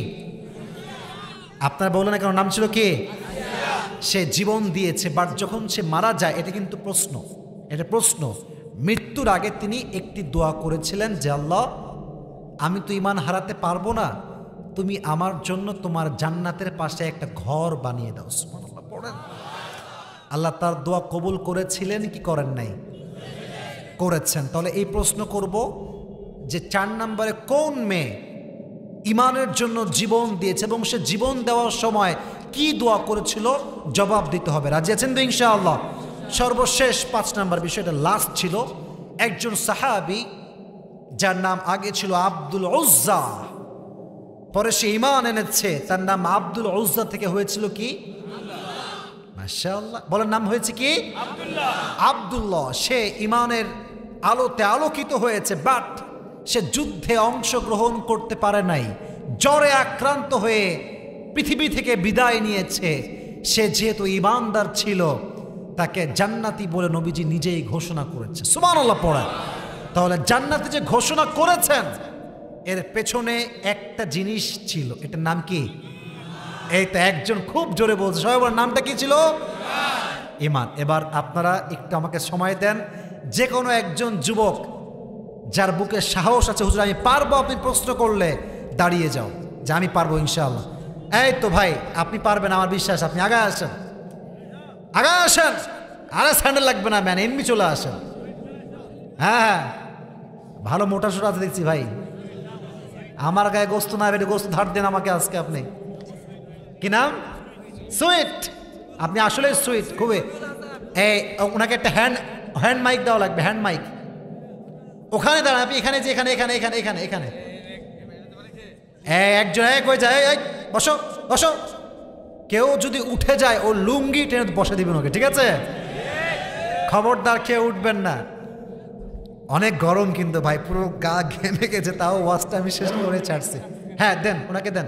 আপনারা বলেন না কেন, নাম ছিল কি? সে জীবন দিয়েছে, বাট যখন সে মারা যায়, এটা কিন্তু প্রশ্ন, এটা প্রশ্ন। মৃত্যুর আগে তিনি একটি দোয়া করেছিলেন যে আল্লাহ, আমি তো ইমান হারাতে পারবো না, তুমি আমার জন্য তোমার জান্নাতের পাশে একটা ঘর বানিয়ে দাও। সুবহানাল্লাহ পড়েন। আল্লাহ তার দোয়া কবুল করেছিলেন কি করেন নাই? করেছেন। তাহলে এই প্রশ্ন করব যে 4 নম্বরে কোন মেয়ে ইমানের জন্য জীবন দিয়েছে এবং সে জীবন দেওয়ার সময় কি দোয়া করেছিল, জবাব দিতে হবে। রাজি আছেন তো ইনশাআল্লাহ? সর্বশেষ 5 নম্বর বিষয়টা লাস্ট ছিল। একজন সাহাবী যার নাম আগে ছিল আব্দুল উজ্জা, পরে সে ঈমান এনেছে, তার নাম আব্দুল উজ্জা থেকে হয়েছিল কি? মাশাআল্লাহ বলেন, নাম হয়েছে কি? আব্দুল্লাহ। সে ঈমানের আলোতে আলোকিত হয়েছে, বাট সে যুদ্ধে অংশগ্রহণ করতে পারে নাই, জ্বরে আক্রান্ত হয়ে পৃথিবী থেকে বিদায় নিয়েছে। সে যেহেতু ঈমানদার ছিল, তাকে জান্নাতি বলে নবীজি নিজেই ঘোষণা করেছে। সুবহানাল্লাহ পড়া। তাহলে জান্নাতি যে ঘোষণা করেছেন এর পেছনে একটা জিনিস ছিল, এটার নাম কি? এই তো একজন খুব জোরে বলছে, সবার নামটা কি ছিল? ঈমান। এবার আপনারা একটু আমাকে সময় দেন, যে কোনো একজন যুবক যার বুকে সাহস আছে, হুজুর আমি পারবো, আপনি প্রশ্ন করলে দাঁড়িয়ে যাও যে আমি পারবো ইনশাআল্লাহ। এই তো ভাই আপনি পারবেন, আমার বিশ্বাস, আপনি আগায় আসেন, আগায় আসেন। আরে স্যান্ডেল লাগবে না ম্যান, এমনি চলে আসেন। হ্যাঁ ভালো মোটা সোটা আছে দেখছি ভাই। আমার গায়ে গোস্ত না, বেটে গোস্ত ধার দেন আমাকে আজকে। আপনি কি নাম? সুইট। আপনি আসলে সুইট খুবই। এই ওনাকে একটা হ্যান্ড মাইক দেওয়া লাগবে, হ্যান্ড মাইক। ওখানে দাঁড়ান আপনি, এখানে যে এখানে এখানে এখানে এখানে এখানে একজন কই যায়, বসো বসো। কেউ যদি উঠে যায় ও লুঙ্গি টেনে বসে দিবেন ওকে, ঠিক আছে? খবরদার কেউ উঠবেন না। অনেক গরম কিন্তু ভাই, পুরো গা ঘেমে গেছে, তাও ওয়াজটা আমি শেষ করে ছাড়ছি। হ্যাঁ দেন, ওনাকে দেন।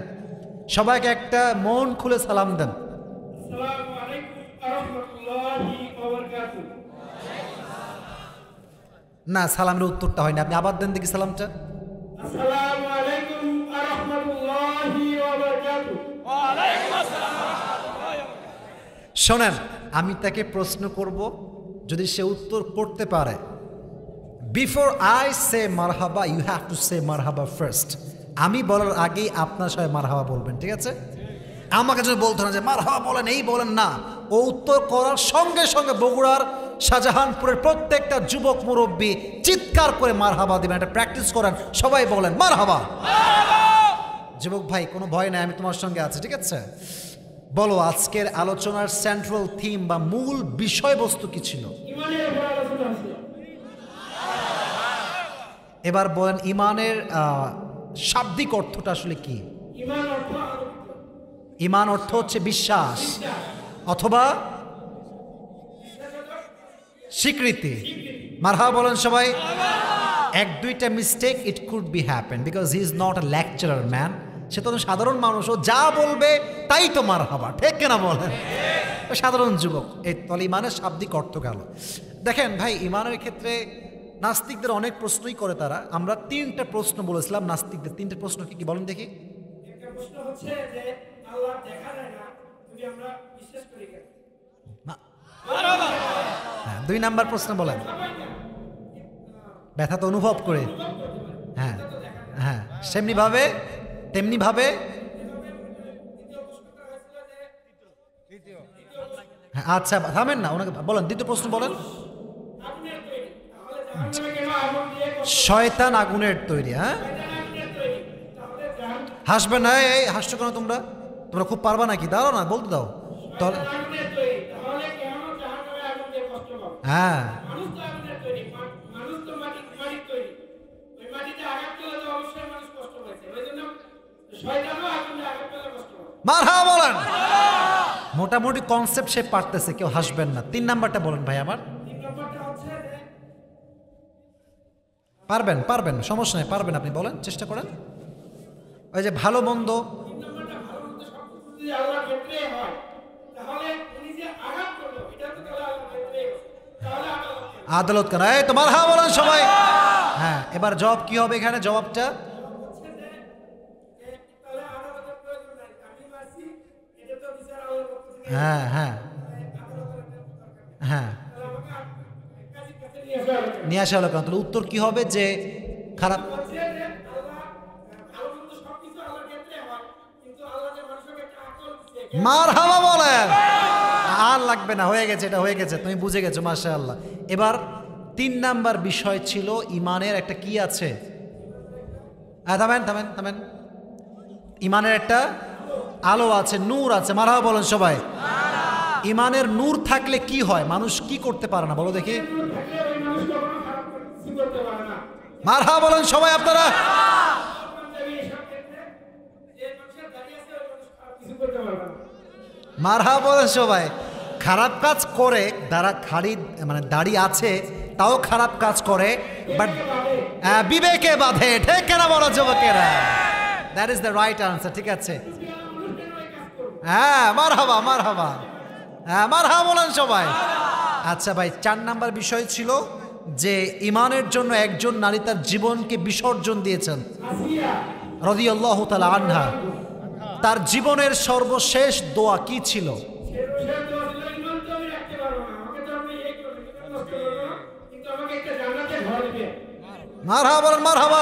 সবাইকে একটা মন খুলে সালাম দেন। আসসালামু আলাইকুম ওয়া রাহমাতুল্লাহি ওয়া বারাকাতুহু। না, সালামের উত্তরটা হয়নি, আপনি আবার দেন দেখি সালামটা। আসসালামু আলাইকুম ওয়া রাহমাতুল্লাহি ওয়া বারাকাতুহু। ওয়া আলাইকুম আসসালাম। শোনেন, আমি তাকে প্রশ্ন করব, যদি সে উত্তর করতে পারে, বিফোর আই সে মারহাবা ইউ হ্যাভ টু সে মারহাবা ফার্স্ট। আমি বলার আগেই আপনার সবাই মারহাবা বলবেন, ঠিক আছে? আমাকে যদি বলতো না যে মারহাবা বলেন, এই বলেন না, ও উত্তর করার সঙ্গে সঙ্গে বগুড়ার শাহজাহানপুরের প্রত্যেকটা যুবক মুরব্বী চিৎকার করে মারহাবা দিবেন। এটা প্র্যাকটিস করেন, সবাই বলেন মারহাবা। যুবক ভাই কোনো ভয় নাই, আমি তোমার সঙ্গে আছি, ঠিক আছে? বলো আজকের আলোচনার সেন্ট্রাল থিম বা মূল বিষয়বস্তু কি ছিল? ঈমানের উপর আলোচনা হচ্ছে। এবার বলেন ঈমানের শাব্দিক অর্থটা আসলে কি? ঈমান অর্থ ঈমান অর্থ হচ্ছে বিশ্বাস অথবা স্বীকৃতি। মারহাবা বলেন সবাই। এক দুইটা mistake it could be happen because he is not a lecturer man. সে তো সাধারণ মানুষ, ও যা বলবে তাই তো মারহাবা, ঠিক কিনা বলেন? সাধারণ যুবক। এই তাহলে ঈমানের শাব্দিক অর্থ গেল। দেখেন ভাই, ঈমানের ক্ষেত্রে নাস্তিকদের অনেক প্রশ্নই করে তারা। আমরা 3টা প্রশ্ন বলেছিলাম নাস্তিকদের। 3টে প্রশ্ন কি কি বলেন দেখি। একটা প্রশ্ন হচ্ছে যে আল্লাহ দেখা যায় না, যদি আমরা বিশ্বাস করি কেন? হ্যাঁ, 2 নাম্বার প্রশ্ন বলেন। ব্যথা তো অনুভব করে। হ্যাঁ হ্যাঁ, সেমনি ভাবে তেমনি ভাবে। হ্যাঁ, আচ্ছা থামেন না, ওনাকে বলেন দ্বিতীয় প্রশ্ন বলেন। শয়তান আগুনের তৈরি। হ্যাঁ, হাসবেন না, এই হাসছো কেন তোমরা? তোমরা খুব পারবা নাকি? দাঁড়াও না, বলতে দাও। হ্যাঁ, মারহাবা বলেন। মোটামুটি কনসেপ্ট সে পারতেছে, কেউ হাসবেন না। 3 নাম্বারটা বলেন ভাই আমার। পারবেন পারবেন, সমস্যা নেই, পারবেন আপনি, বলেন, চেষ্টা করেন। ওই যে ভালো মন্দ আদালত কেন? এই তোমার হ্যাঁ বলেন সবাই। হ্যাঁ, এবার জবাব কি হবে এখানে? জবাবটা হ্যাঁ হ্যাঁ হ্যাঁ নিয়ে আসা হলো কেন? তাহলে উত্তর কি হবে? যে খারাপ। মারহাবা বলেন। আর লাগবে না, হয়ে গেছে, এটা হয়ে গেছে, তুমি বুঝে গেছো, মাশাআল্লাহ। এবার 3 নাম্বার বিষয় ছিল ইমানের একটা কি আছে? থামেন থামেন থামেন। ইমানের একটা আলো আছে, নূর আছে। মারহাবা বলেন সবাই। ইমানের নূর থাকলে কি হয়? মানুষ কি করতে পারে না, বলো দেখি। মারহাবা বলেন সবাই আপনারা। মারহাবা বলেন সবাই। খারাপ কাজ করে, দাড়ি আছে তাও খারাপ কাজ করে, বাট বিবেকে বাঁধে। ঠিক কেনা বলো যুবকেরা? That is the right answer. ঠিক আছে, হ্যাঁ মারহাবা মারহাবা। হ্যাঁ মারহাবা বলেন সবাই। আচ্ছা ভাই, 4 নাম্বার বিষয় ছিল যে ইমানের জন্য একজন নারী তার জীবনকে বিসর্জন দিয়েছেন, রাদিয়াল্লাহু তাআলা আনহা। তার জীবনের সর্বশেষ দোয়া কি ছিল? মারহাবা বলেন মারহাবা।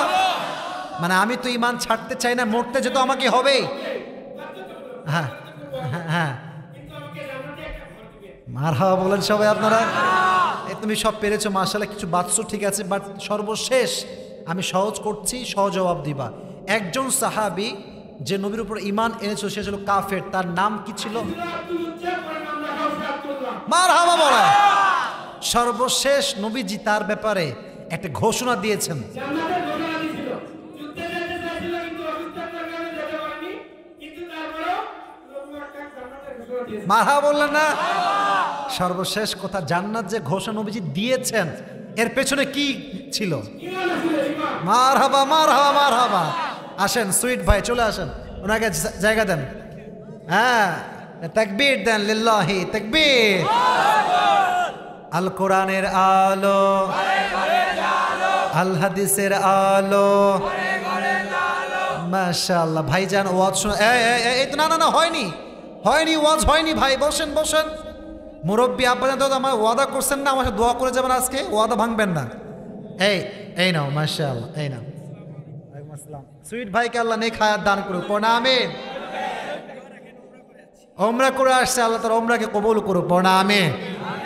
মানে আমি তো ইমান ছাড়তে চাই না, মরতে যেত আমাকে হবে। হ্যাঁ হ্যাঁ, মারহাবা বলেন সবাই আপনারা। তুমি সব পেরেছো মাশাআল্লাহ, কিছু বাঁচছো, ঠিক আছে, বাট সর্বশেষ আমি সহজ করছি, সহজ জবাব দিবা। একজন সাহাবী যে নবীর উপর ঈমান এনেছিল সে ছিল কাফের, তার নাম কি ছিল? মারহাবা বলেন। সর্বশেষ নবীজি তার ব্যাপারে একটা ঘোষণা দিয়েছেন। মারহাবা বললেন না? সর্বশেষ কথা, জান্নাত যে ঘোষণা নবীজি দিয়েছেন এর পেছনে কি ছিল? মারহাবা মারহাবা মারহাবা। আসেন সুইট ভাই, চলে আসেন, ওনাকে জায়গা দেন। হ্যাঁ, তাকবীর দেন, লিল্লাহি তাকবীর। আল কোরআনের আলো, আল হাদিসের আলো, মাশাআল্লাহ। ভাইজান ওয়াজ শুনে, এই তো, না না না, হয়নি হয়নি, ওয়াজ হয়নি ভাই, বসেন বসেন। মুরব্বী আব্বাজান তো আমার ওয়াদা করছেন না, আমার সাথে দোয়া করে যাবেন আজকে, ওয়াদা ভাঙবেন না। এই নাও, মাশাআল্লাহ, এই নাও। ওয়ালাইকুম আসসালাম। সুইট ভাইকে আল্লাহ নেক হায়াত দান করুক, পড়না আমিন। ওমরা করে আসছে, আল্লাহ তার ওমরাকে কবুল করুক, পড়না আমিন।